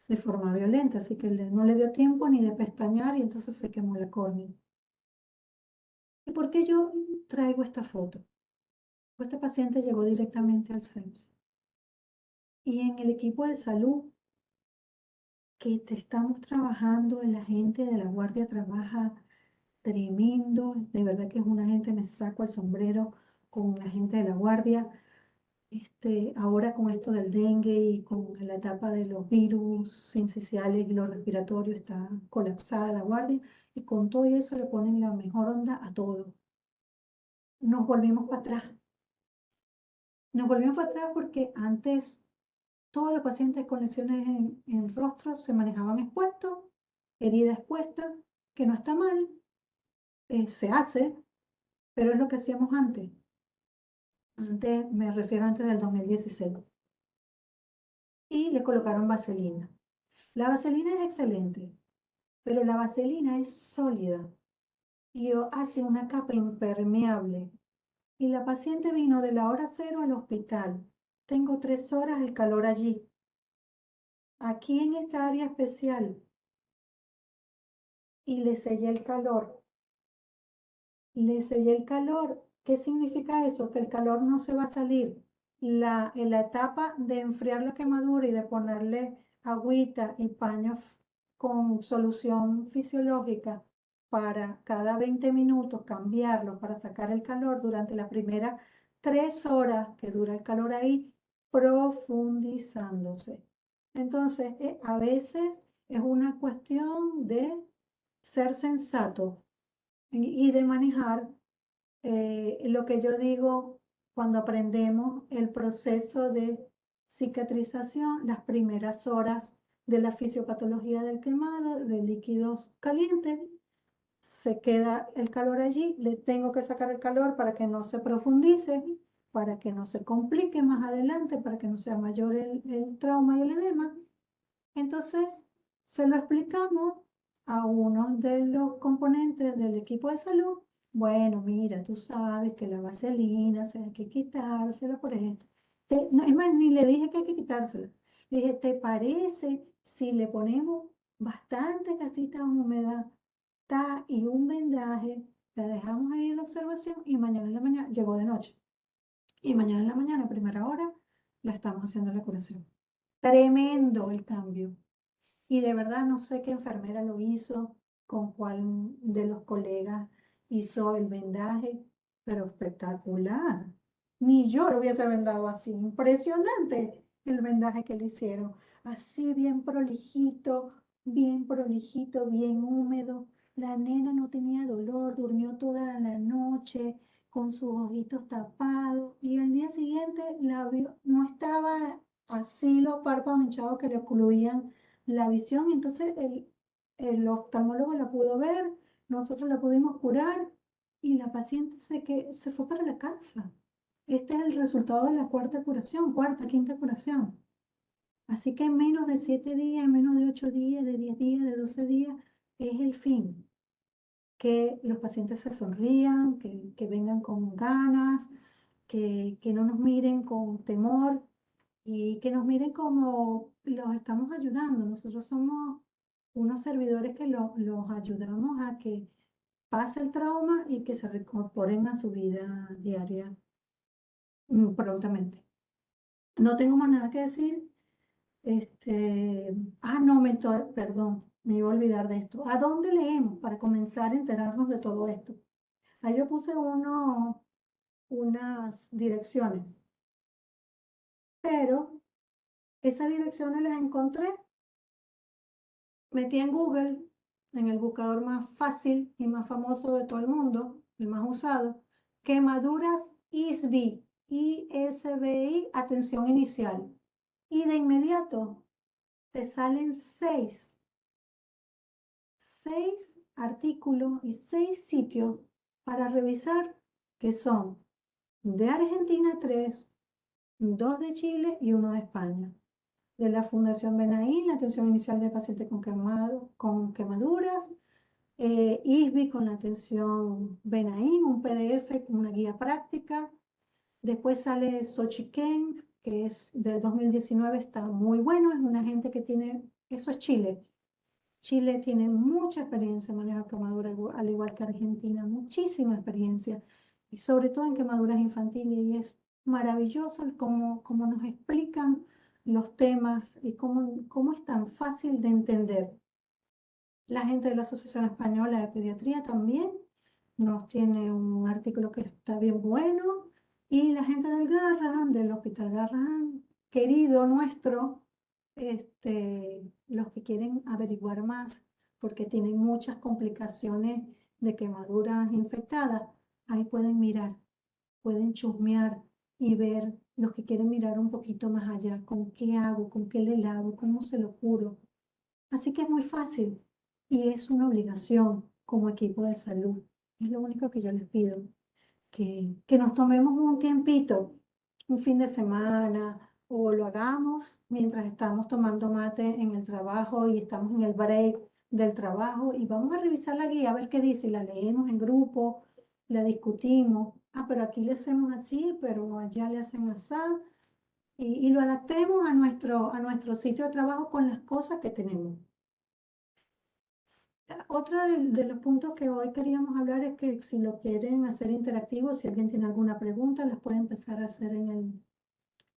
de forma violenta, así que no le dio tiempo ni de pestañear y entonces se quemó la córnea. ¿Y por qué yo traigo esta foto? Pues este paciente llegó directamente al CEPS. Y en el equipo de salud que te estamos trabajando, la gente de la guardia trabaja tremendo, de verdad que es una gente, me saco el sombrero con la gente de la guardia. Ahora con esto del dengue y con la etapa de los virus sinciciales y los respiratorios está colapsada la guardia y con todo eso le ponen la mejor onda a todo. Nos volvimos para atrás. Nos volvimos para atrás porque antes todos los pacientes con lesiones en rostro se manejaban expuestos, herida expuesta, que no está mal, se hace, pero es lo que hacíamos antes. Antes, me refiero antes del 2016. Y le colocaron vaselina. La vaselina es excelente, pero la vaselina es sólida y hace una capa impermeable. Y la paciente vino de la hora cero al hospital. Tengo 3 horas el calor allí. Aquí en esta área especial. Y le sellé el calor. Le sellé el calor. ¿Qué significa eso? Que el calor no se va a salir. En la etapa de enfriar la quemadura y de ponerle agüita y paños con solución fisiológica para cada 20 minutos cambiarlo para sacar el calor durante las primeras 3 horas que dura el calor ahí, profundizándose. Entonces, a veces es una cuestión de ser sensato y de manejar lo que yo digo cuando aprendemos el proceso de cicatrización, las primeras horas de la fisiopatología del quemado, de líquidos calientes, se queda el calor allí, le tengo que sacar el calor para que no se profundice, para que no se complique más adelante, para que no sea mayor el trauma y el edema. Entonces, se lo explicamos a uno de los componentes del equipo de salud. Bueno, mira, tú sabes que la vaselina, hay que quitársela por esto. No, es más, ni le dije que hay que quitársela. Le dije, ¿te parece si le ponemos bastante casita húmeda y un vendaje? La dejamos ahí en la observación y mañana en la mañana, llegó de noche. Y mañana en la mañana, a primera hora, la estamos haciendo la curación. Tremendo el cambio. Y de verdad no sé qué enfermera lo hizo, con cuál de los colegas hizo el vendaje, pero espectacular. Ni yo lo hubiese vendado así. Impresionante el vendaje que le hicieron. Así bien prolijito, bien húmedo. La nena no tenía dolor, durmió toda la noche con sus ojitos tapados y al día siguiente la vio, no estaba así los párpados hinchados que le ocluían la visión, y entonces el oftalmólogo la pudo ver, nosotros la pudimos curar y la paciente se fue para la casa. Este es el resultado de la cuarta curación, quinta curación. Así que en menos de 7 días, en menos de 8 días, de 10 días, de 12 días, es el fin. Que los pacientes se sonrían, que vengan con ganas, que no nos miren con temor y que nos miren como los estamos ayudando. Nosotros somos unos servidores que los ayudamos a que pase el trauma y que se reincorporen a su vida diaria prontamente. No tengo más nada que decir. No, perdón, me iba a olvidar de esto. ¿A dónde leemos para comenzar a enterarnos de todo esto? Ahí yo puse unas direcciones, pero esas direcciones las encontré. Metí en Google, en el buscador más fácil y más famoso de todo el mundo, el más usado, quemaduras ISBI, ISBI, atención inicial. Y de inmediato te salen seis artículos y 6 sitios para revisar, que son de Argentina 3, 2 de Chile y 1 de España. De la Fundación Benaín, la atención inicial de pacientes con quemaduras, ISBI con la atención Benaín, un PDF con una guía práctica. Después sale Xochiquén, que es del 2019, está muy bueno, es una gente que tiene, eso es Chile. Chile tiene mucha experiencia en manejo de quemadura, al igual que Argentina, muchísima experiencia, y sobre todo en quemaduras infantiles, y es maravilloso cómo nos explican los temas y cómo es tan fácil de entender. La gente de la Asociación Española de Pediatría también nos tiene un artículo que está bien bueno. Y la gente del Garrahan, del Hospital Garrahan, querido nuestro, los que quieren averiguar más, porque tienen muchas complicaciones de quemaduras infectadas, ahí pueden mirar, pueden chusmear y ver los que quieren mirar un poquito más allá, con qué hago, con qué le lavo, cómo se lo curo. Así que es muy fácil y es una obligación como equipo de salud. Es lo único que yo les pido, que nos tomemos un tiempito, un fin de semana, o lo hagamos mientras estamos tomando mate en el trabajo y estamos en el break del trabajo y vamos a revisar la guía a ver qué dice, la leemos en grupo, la discutimos. Ah, pero aquí le hacemos así, pero allá le hacen así. Y lo adaptemos a nuestro sitio de trabajo con las cosas que tenemos. Otro de los puntos que hoy queríamos hablar es que si lo quieren hacer interactivo, si alguien tiene alguna pregunta, las puede empezar a hacer en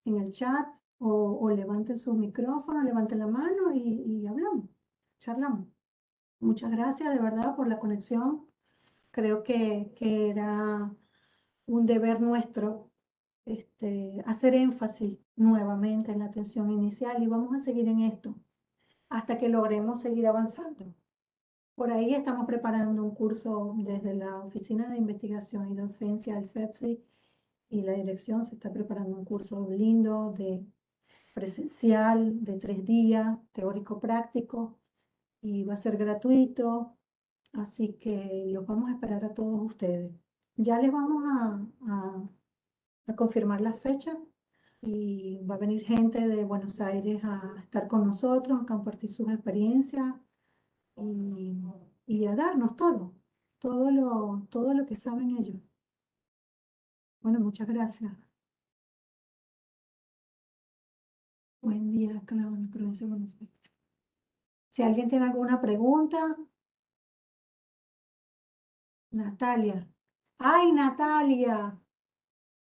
el chat o levanten sus micrófonos, levanten la mano y hablamos, charlamos. Muchas gracias de verdad por la conexión. Creo que era un deber nuestro hacer énfasis nuevamente en la atención inicial y vamos a seguir en esto hasta que logremos seguir avanzando. Por ahí estamos preparando un curso desde la Oficina de Investigación y Docencia del CEPSI y la dirección se está preparando un curso lindo de presencial de 3 días, teórico-práctico, y va a ser gratuito, así que los vamos a esperar a todos ustedes. Ya les vamos a confirmar la fecha y va a venir gente de Buenos Aires a estar con nosotros, a compartir sus experiencias y, y a darnos todo lo que saben ellos. Bueno, muchas gracias. Buen día, Claudia, provincia de Buenos Aires. Si alguien tiene alguna pregunta, Natalia. ¡Ay, Natalia!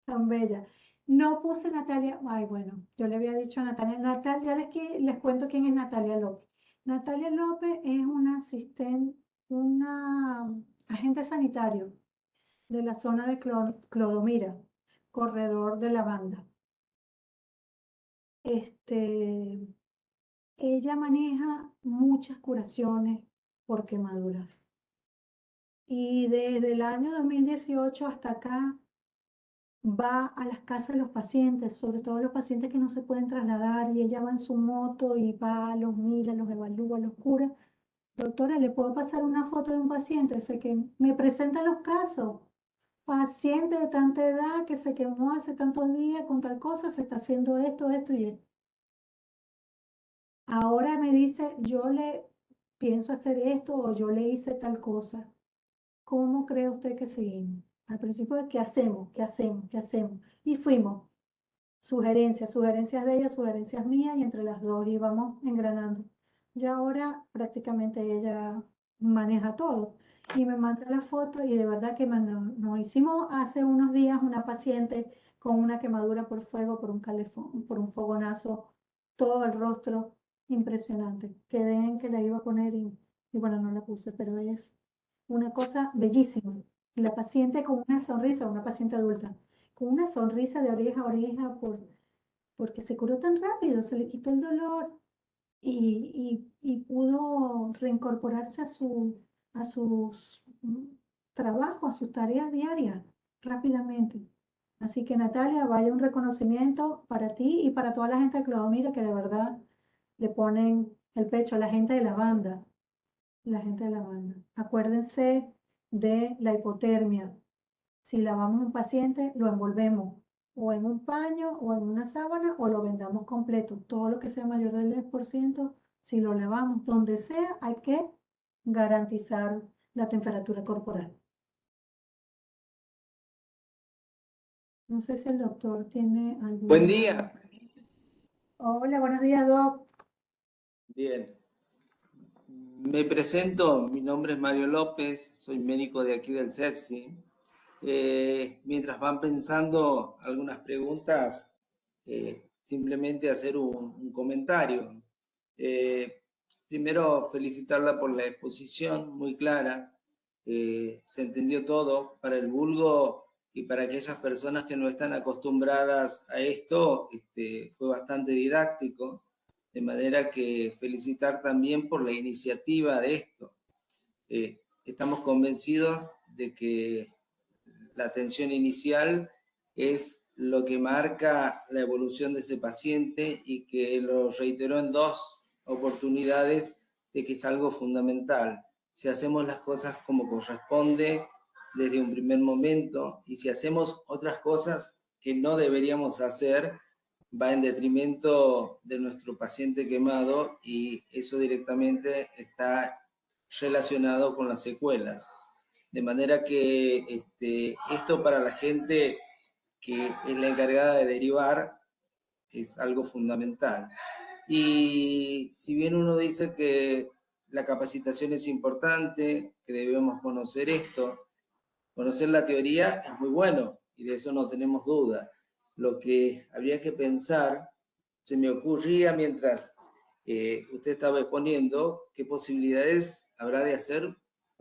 Tan bella. No puse Natalia. Ay, bueno, yo le había dicho a Natalia. Natalia, ya les cuento quién es Natalia López. Natalia López es una asistente, una agente sanitario de la zona de Clodomira, corredor de la banda. Ella maneja muchas curaciones por quemaduras. Y desde el año 2018 hasta acá va a las casas de los pacientes, sobre todo los pacientes que no se pueden trasladar, y ella va en su moto y va, los mira, los evalúa, los cura. Doctora, ¿le puedo pasar una foto de un paciente? Sé que me presenta los casos. Paciente de tanta edad que se quemó hace tantos días con tal cosa, se está haciendo esto, esto y esto. Ahora me dice, yo le pienso hacer esto o yo le hice tal cosa. ¿Cómo cree usted que seguimos? Al principio, ¿qué hacemos? ¿Qué hacemos? ¿Qué hacemos? Y fuimos. Sugerencias de ella, sugerencias mías, y entre las dos íbamos engranando. Ya ahora prácticamente ella maneja todo y me manda la foto y de verdad que nos hicimos hace unos días una paciente con una quemadura por fuego, por un calefón, por un fogonazo, todo el rostro impresionante. Quedé en que la iba a poner y bueno, no la puse, pero es una cosa bellísima. La paciente con una sonrisa, una paciente adulta con una sonrisa de oreja a oreja porque se curó tan rápido, se le quitó el dolor y pudo reincorporarse a sus trabajos, a sus tareas diarias rápidamente. Así que Natalia, vaya un reconocimiento para ti y para toda la gente de Clodomira que de verdad le ponen el pecho, la gente de la banda, la gente de la banda. Acuérdense de la hipotermia. Si lavamos un paciente, lo envolvemos o en un paño o en una sábana o lo vendamos completo. Todo lo que sea mayor del 10%, si lo lavamos donde sea, hay que garantizar la temperatura corporal. No sé si el doctor tiene alguna... Buen día. Hola, buenos días, Doc. Bien. Me presento, mi nombre es Mario López, soy médico de aquí del CEPSI. Mientras van pensando algunas preguntas, simplemente hacer un comentario. Primero, felicitarla por la exposición, muy clara. Se entendió todo. Para el vulgo y para aquellas personas que no están acostumbradas a esto, fue bastante didáctico. De manera que felicitar también por la iniciativa de esto. Estamos convencidos de que la atención inicial es lo que marca la evolución de ese paciente y que lo reiteró en 2 oportunidades de que es algo fundamental. Si hacemos las cosas como corresponde desde un primer momento y si hacemos otras cosas que no deberíamos hacer, va en detrimento de nuestro paciente quemado y eso directamente está relacionado con las secuelas. De manera que esto para la gente que es la encargada de derivar es algo fundamental. Y si bien uno dice que la capacitación es importante, que debemos conocer esto, conocer la teoría es muy bueno y de eso no tenemos duda. Lo que habría que pensar, se me ocurría mientras usted estaba exponiendo, qué posibilidades habrá de hacer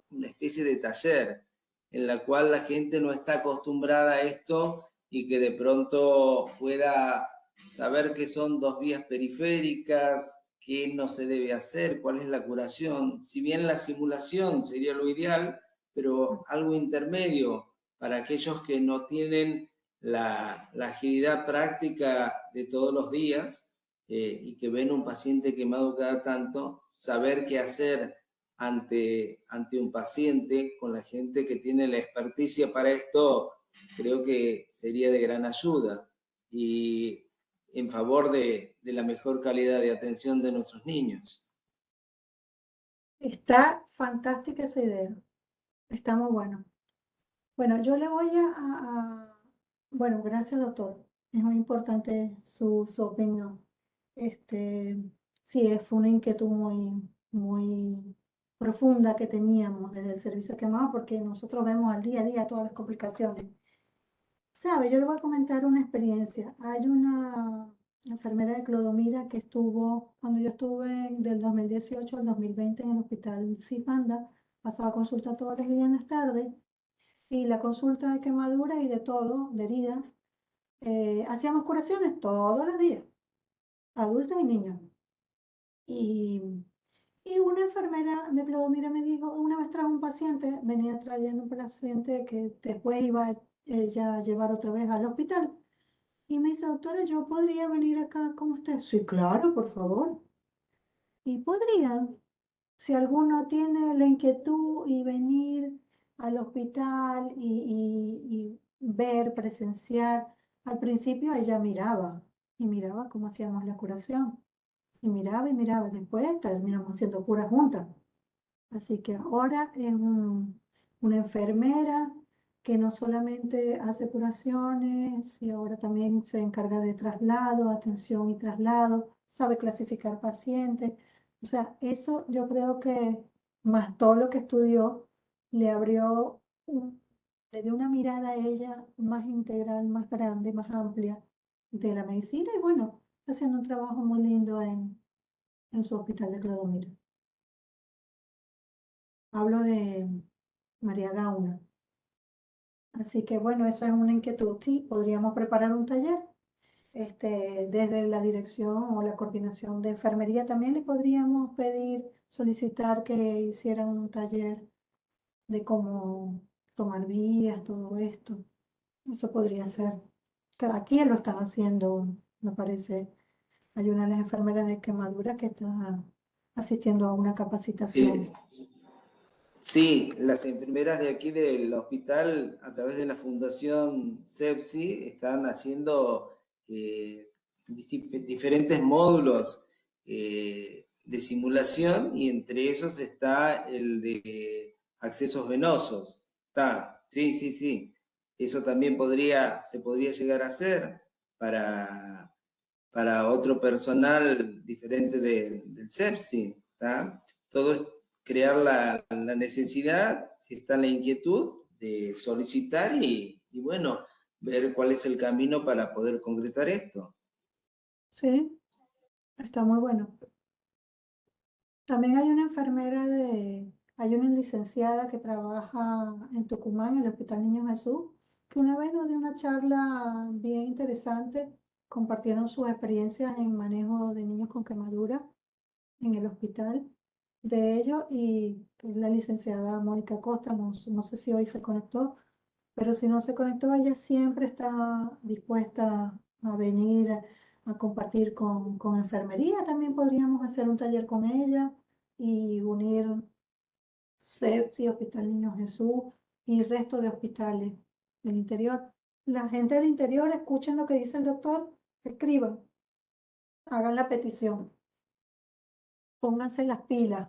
una especie de taller en la cual la gente no está acostumbrada a esto y que de pronto pueda saber qué son 2 vías periféricas, qué no se debe hacer, cuál es la curación. Si bien la simulación sería lo ideal, pero algo intermedio para aquellos que no tienen la agilidad práctica de todos los días y que ven un paciente quemado cada tanto, saber qué hacer ante un paciente con la gente que tiene la experticia para esto, creo que sería de gran ayuda y en favor de la mejor calidad de atención de nuestros niños. Está fantástica esa idea. Está muy bueno. Bueno, yo le voy bueno, gracias, doctor. Es muy importante su opinión. Este, sí, fue una inquietud muy profunda que teníamos desde el servicio quemado, porque nosotros vemos al día a día todas las complicaciones. ¿Sabe? Yo le voy a comentar una experiencia. Hay una enfermera de Clodomira que estuvo, cuando yo estuve del 2018 al 2020 en el hospital Cipanda, pasaba consulta todos los días en las tardes y la consulta de quemaduras y de todo, de heridas, hacíamos curaciones todos los días, adultos y niños. Y, y una enfermera de Clodomira me dijo, una vez trajo un paciente, venía trayendo un paciente que después iba ella a llevar otra vez al hospital. Y me dice, doctora, ¿yo podría venir acá con usted? Sí, claro, por favor. Y podría, si alguno tiene la inquietud y venir al hospital y ver, presenciar. Al principio ella miraba y miraba cómo hacíamos la curación. Y miraba y miraba. Después terminamos haciendo curas juntas. Así que ahora es una enfermera que no solamente hace curaciones, y ahora también se encarga de traslado, atención y traslado, sabe clasificar pacientes. O sea, eso yo creo que más todo lo que estudió le abrió, le dio una mirada a ella más integral, más grande, más amplia de la medicina y bueno, está haciendo un trabajo muy lindo en su hospital de Clodomiro. Hablo de María Gauna. Así que bueno, eso es una inquietud. Sí, podríamos preparar un taller. Desde la dirección o la coordinación de enfermería también le podríamos pedir, solicitar que hicieran un taller de cómo tomar vías, todo esto. Eso podría ser. Aquí lo están haciendo, me parece. Hay una de las enfermeras de quemadura que está asistiendo a una capacitación. Sí, las enfermeras de aquí del hospital, a través de la Fundación CEPSI, están haciendo diferentes módulos de simulación y entre esos está el de accesos venosos. Está, sí, sí, sí. Eso también se podría llegar a hacer para otro personal diferente del CEPSI. ¿Está? Todo es crear la necesidad, si está la inquietud, de solicitar y bueno, ver cuál es el camino para poder concretar esto. Sí, está muy bueno. También hay una hay una licenciada que trabaja en Tucumán, en el Hospital Niño Jesús, que una vez nos dio una charla bien interesante, compartieron sus experiencias en manejo de niños con quemadura en el hospital de ellos, y que es la licenciada Mónica Costa. No sé si hoy se conectó, pero si no se conectó, ella siempre está dispuesta a venir a compartir con enfermería. También podríamos hacer un taller con ella y unir CEPSI, Hospital Niño Jesús y resto de hospitales del interior. La gente del interior, escuchen lo que dice el doctor, escriban, hagan la petición, pónganse las pilas.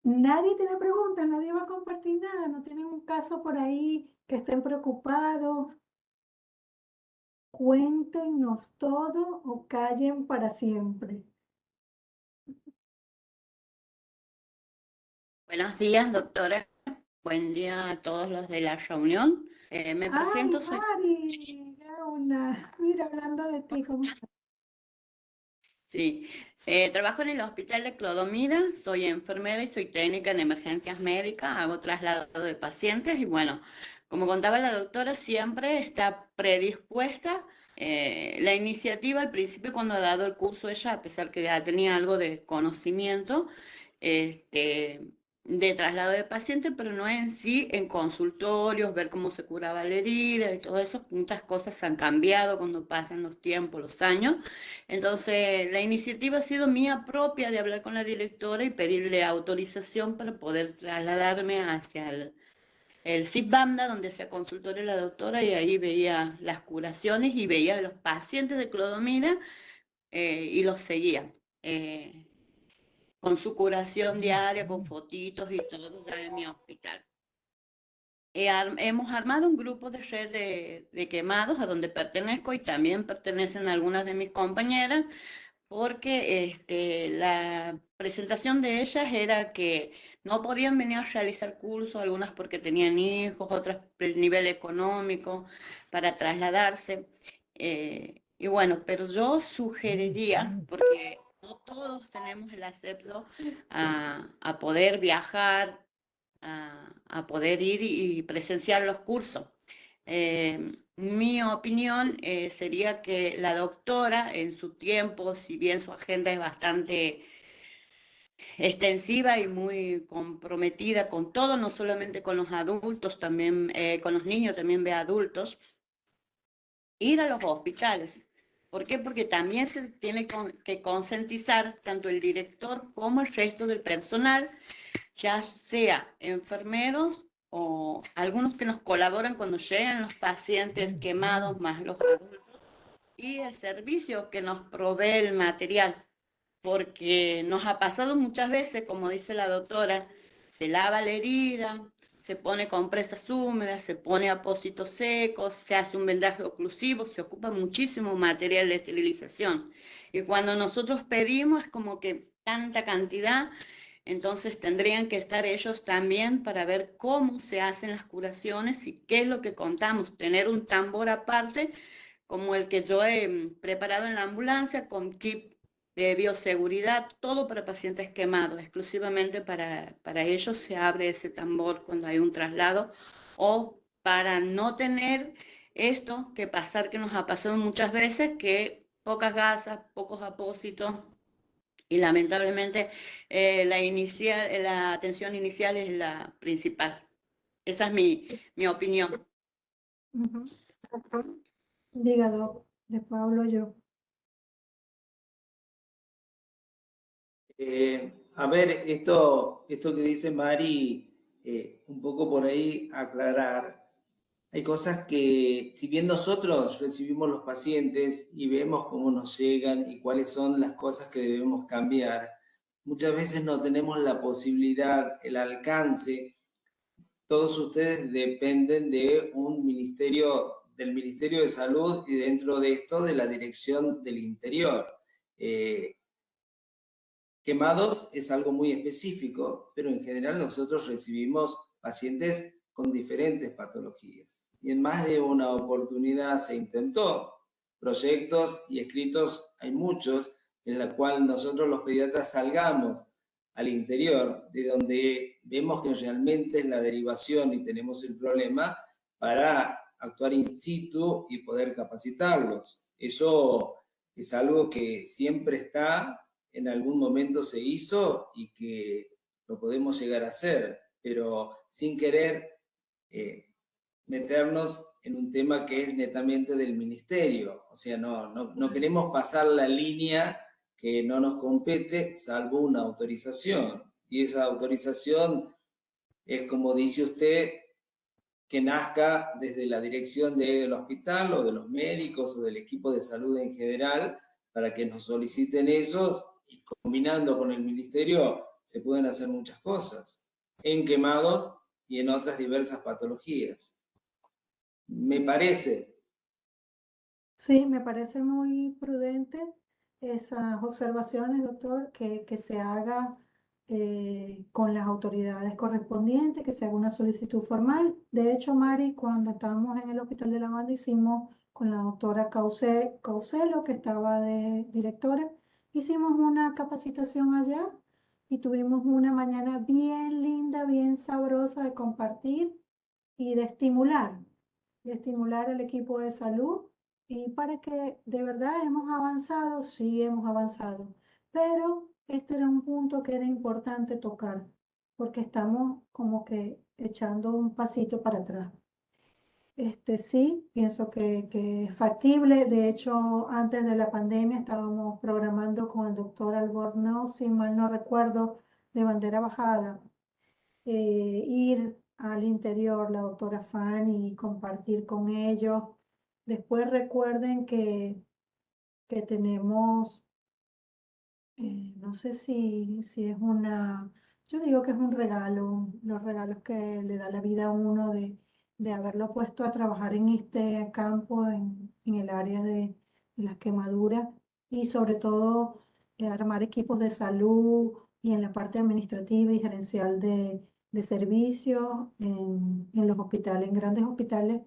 Nadie tiene preguntas, nadie va a compartir nada, no tienen un caso por ahí que estén preocupados. Cuéntenos todo o callen para siempre. Buenos días, doctora. Buen día a todos los de la reunión. Me Ay, presento, soy... Mari, mira, hablando de ti, ¿cómo estás? Sí, trabajo en el Hospital de Clodomira, soy enfermera y soy técnica en emergencias médicas, hago traslado de pacientes y bueno, como contaba la doctora, siempre está predispuesta. La iniciativa al principio cuando ha dado el curso ella, a pesar que ya tenía algo de conocimiento, este, de traslado de pacientes, pero no en sí en consultorios, ver cómo se curaba la herida y todo eso, muchas cosas han cambiado cuando pasan los tiempos, los años. Entonces, la iniciativa ha sido mía propia de hablar con la directora y pedirle autorización para poder trasladarme hacia el CIPBAMDA, donde hacía consultorio la doctora, y ahí veía las curaciones y veía a los pacientes de Clodomira y los seguía. Con su curación diaria, con fotitos y todo ya en mi hospital. Hemos armado un grupo de red de quemados a donde pertenezco y también pertenecen algunas de mis compañeras, porque la presentación de ellas era que no podían venir a realizar cursos, algunas porque tenían hijos, otras por el nivel económico para trasladarse. Y bueno, pero yo sugeriría, porque no todos tenemos el acepto a poder viajar, a poder ir y presenciar los cursos. Mi opinión sería que la doctora en su tiempo, si bien su agenda es bastante extensiva y muy comprometida con todo, no solamente con los adultos, también con los niños, también ve adultos, ir a los hospitales. ¿Por qué? Porque también se tiene que concientizar tanto el director como el resto del personal, ya sea enfermeros o algunos que nos colaboran cuando llegan los pacientes quemados más los adultos, y el servicio que nos provee el material, porque nos ha pasado muchas veces, como dice la doctora, se lava la herida, se pone compresas húmedas, se pone apósitos secos, se hace un vendaje oclusivo, se ocupa muchísimo material de esterilización. Y cuando nosotros pedimos es como que tanta cantidad, entonces tendrían que estar ellos también para ver cómo se hacen las curaciones y qué es lo que contamos, tener un tambor aparte como el que yo he preparado en la ambulancia con kit de bioseguridad, todo para pacientes quemados, exclusivamente para ellos se abre ese tambor cuando hay un traslado, o para no tener esto que pasar, que nos ha pasado muchas veces, que pocas gasas, pocos apósitos, y lamentablemente la atención inicial es la principal. Esa es mi opinión. Ujú. Diga, Doc, después hablo yo. A ver, esto que dice Mari, un poco por ahí aclarar. Hay cosas que, si bien nosotros recibimos los pacientes y vemos cómo nos llegan y cuáles son las cosas que debemos cambiar, muchas veces no tenemos la posibilidad, el alcance. Todos ustedes dependen de un ministerio, del Ministerio de Salud y dentro de esto de la Dirección del Interior. Quemados es algo muy específico, pero en general nosotros recibimos pacientes con diferentes patologías. Y en más de una oportunidad se intentó. Proyectos y escritos hay muchos en la cual nosotros los pediatras salgamos al interior, de donde vemos que realmente es la derivación y tenemos el problema para actuar in situ y poder capacitarlos. Eso es algo que siempre está, en algún momento se hizo y que lo podemos llegar a hacer, pero sin querer meternos en un tema que es netamente del ministerio. O sea, no queremos pasar la línea que no nos compete, salvo una autorización. Y esa autorización es, como dice usted, que nazca desde la dirección del hospital o de los médicos o del equipo de salud en general, para que nos soliciten esos y combinando con el ministerio se pueden hacer muchas cosas en quemados y en otras diversas patologías. Me parece. Sí, me parece muy prudente esas observaciones, doctor, que se haga con las autoridades correspondientes, que se haga una solicitud formal. De hecho, Mari, cuando estábamos en el Hospital de la Banda, hicimos con la doctora Causelo, que estaba de directora, hicimos una capacitación allá y tuvimos una mañana bien linda, bien sabrosa de compartir y de estimular al equipo de salud y para que de verdad hemos avanzado, sí hemos avanzado, pero este era un punto que era importante tocar porque estamos como que echando un pasito para atrás. Sí, pienso que es factible. De hecho, antes de la pandemia estábamos programando con el doctor Albornoz, si mal no recuerdo, de bandera bajada, ir al interior, la doctora Fanny, y compartir con ellos. Después recuerden que tenemos, no sé si es yo digo que es un regalo, los regalos que le da la vida a uno de haberlo puesto a trabajar en este campo, en el área de las quemaduras y sobre todo armar equipos de salud y en la parte administrativa y gerencial de servicios en los hospitales, en grandes hospitales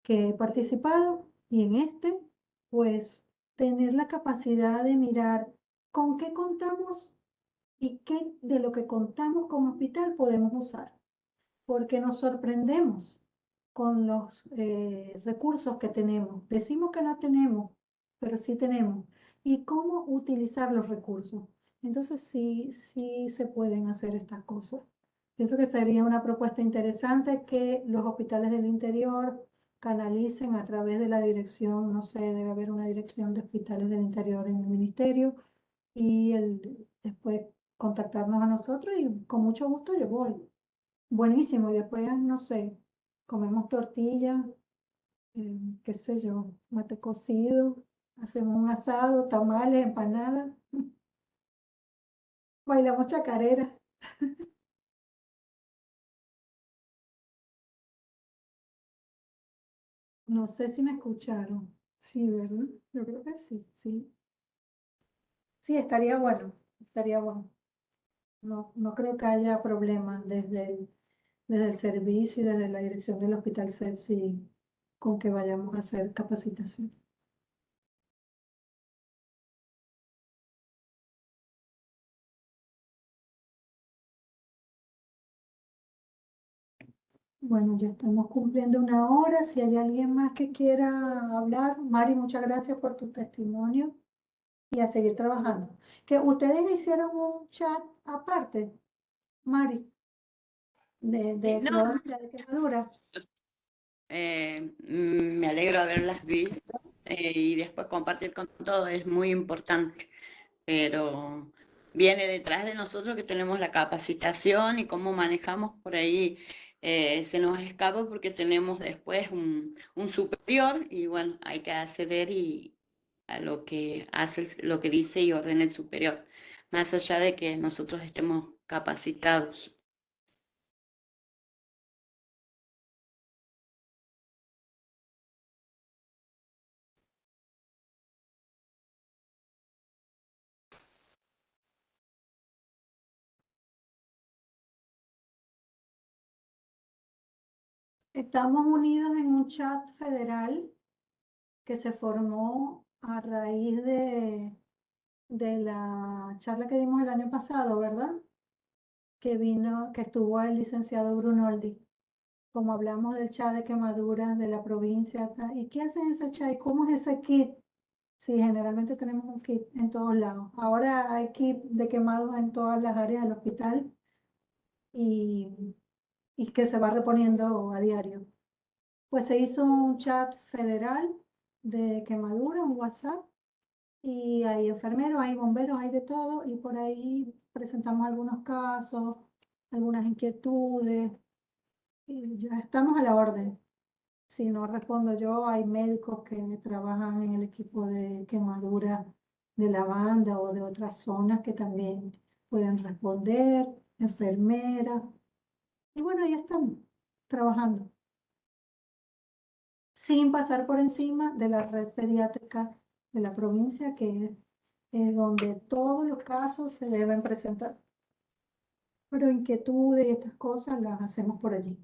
que he participado y en este, pues tener la capacidad de mirar con qué contamos y qué de lo que contamos como hospital podemos usar, porque nos sorprendemos con los recursos que tenemos. Decimos que no tenemos, pero sí tenemos. Y cómo utilizar los recursos. Entonces sí se pueden hacer estas cosas. Pienso que sería una propuesta interesante que los hospitales del interior canalicen a través de la dirección, no sé, debe haber una dirección de hospitales del interior en el ministerio y después contactarnos a nosotros y con mucho gusto yo voy. Buenísimo, y después, no sé, comemos tortilla, qué sé yo, mate cocido, hacemos un asado, tamales, empanadas, bailamos chacarera. No sé si me escucharon. Sí, ¿verdad? Yo creo que sí, sí. Sí, estaría bueno, estaría bueno. No creo que haya problema desde el servicio y desde la dirección del Hospital CEPSI con que vayamos a hacer capacitación. Bueno, ya estamos cumpliendo una hora. Si hay alguien más que quiera hablar, Mari, muchas gracias por tu testimonio y a seguir trabajando. Que ustedes hicieron un chat aparte, Mari, de No, Florida, de quemadura. me alegro haberlas visto y después compartir con todos es muy importante, pero viene detrás de nosotros que tenemos la capacitación y cómo manejamos por ahí se nos escapa porque tenemos después un superior y bueno, hay que acceder a lo que hace, lo que dice y ordena el superior, más allá de que nosotros estemos capacitados. Estamos unidos en un chat federal que se formó a raíz de la charla que dimos el año pasado, ¿verdad? Que estuvo el licenciado Brunoldi. Como hablamos del chat de quemaduras de la provincia, ¿y qué hacen ese chat? ¿Y cómo es ese kit? Sí, generalmente tenemos un kit en todos lados. Ahora hay kit de quemados en todas las áreas del hospital y, y que se va reponiendo a diario. Pues se hizo un chat federal de quemadura, un WhatsApp, y hay enfermeros, hay bomberos, hay de todo, y por ahí presentamos algunos casos, algunas inquietudes, y ya estamos a la orden. Si no respondo yo, hay médicos que trabajan en el equipo de quemadura de la banda o de otras zonas que también pueden responder, enfermeras, y bueno, ahí estamos trabajando, sin pasar por encima de la red pediátrica de la provincia, que es donde todos los casos se deben presentar. Pero inquietudes y estas cosas las hacemos por allí.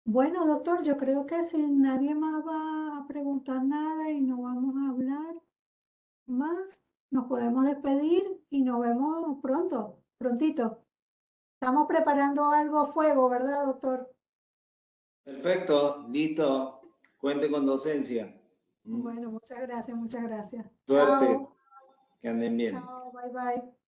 Bueno, doctor, yo creo que si nadie más va a preguntar nada y no vamos a hablar más, nos podemos despedir y nos vemos pronto, prontito. Estamos preparando algo a fuego, ¿verdad, doctor? Perfecto, listo. Cuente con docencia. Bueno, muchas gracias, muchas gracias. Suerte, Chao, que anden bien. chao, bye bye.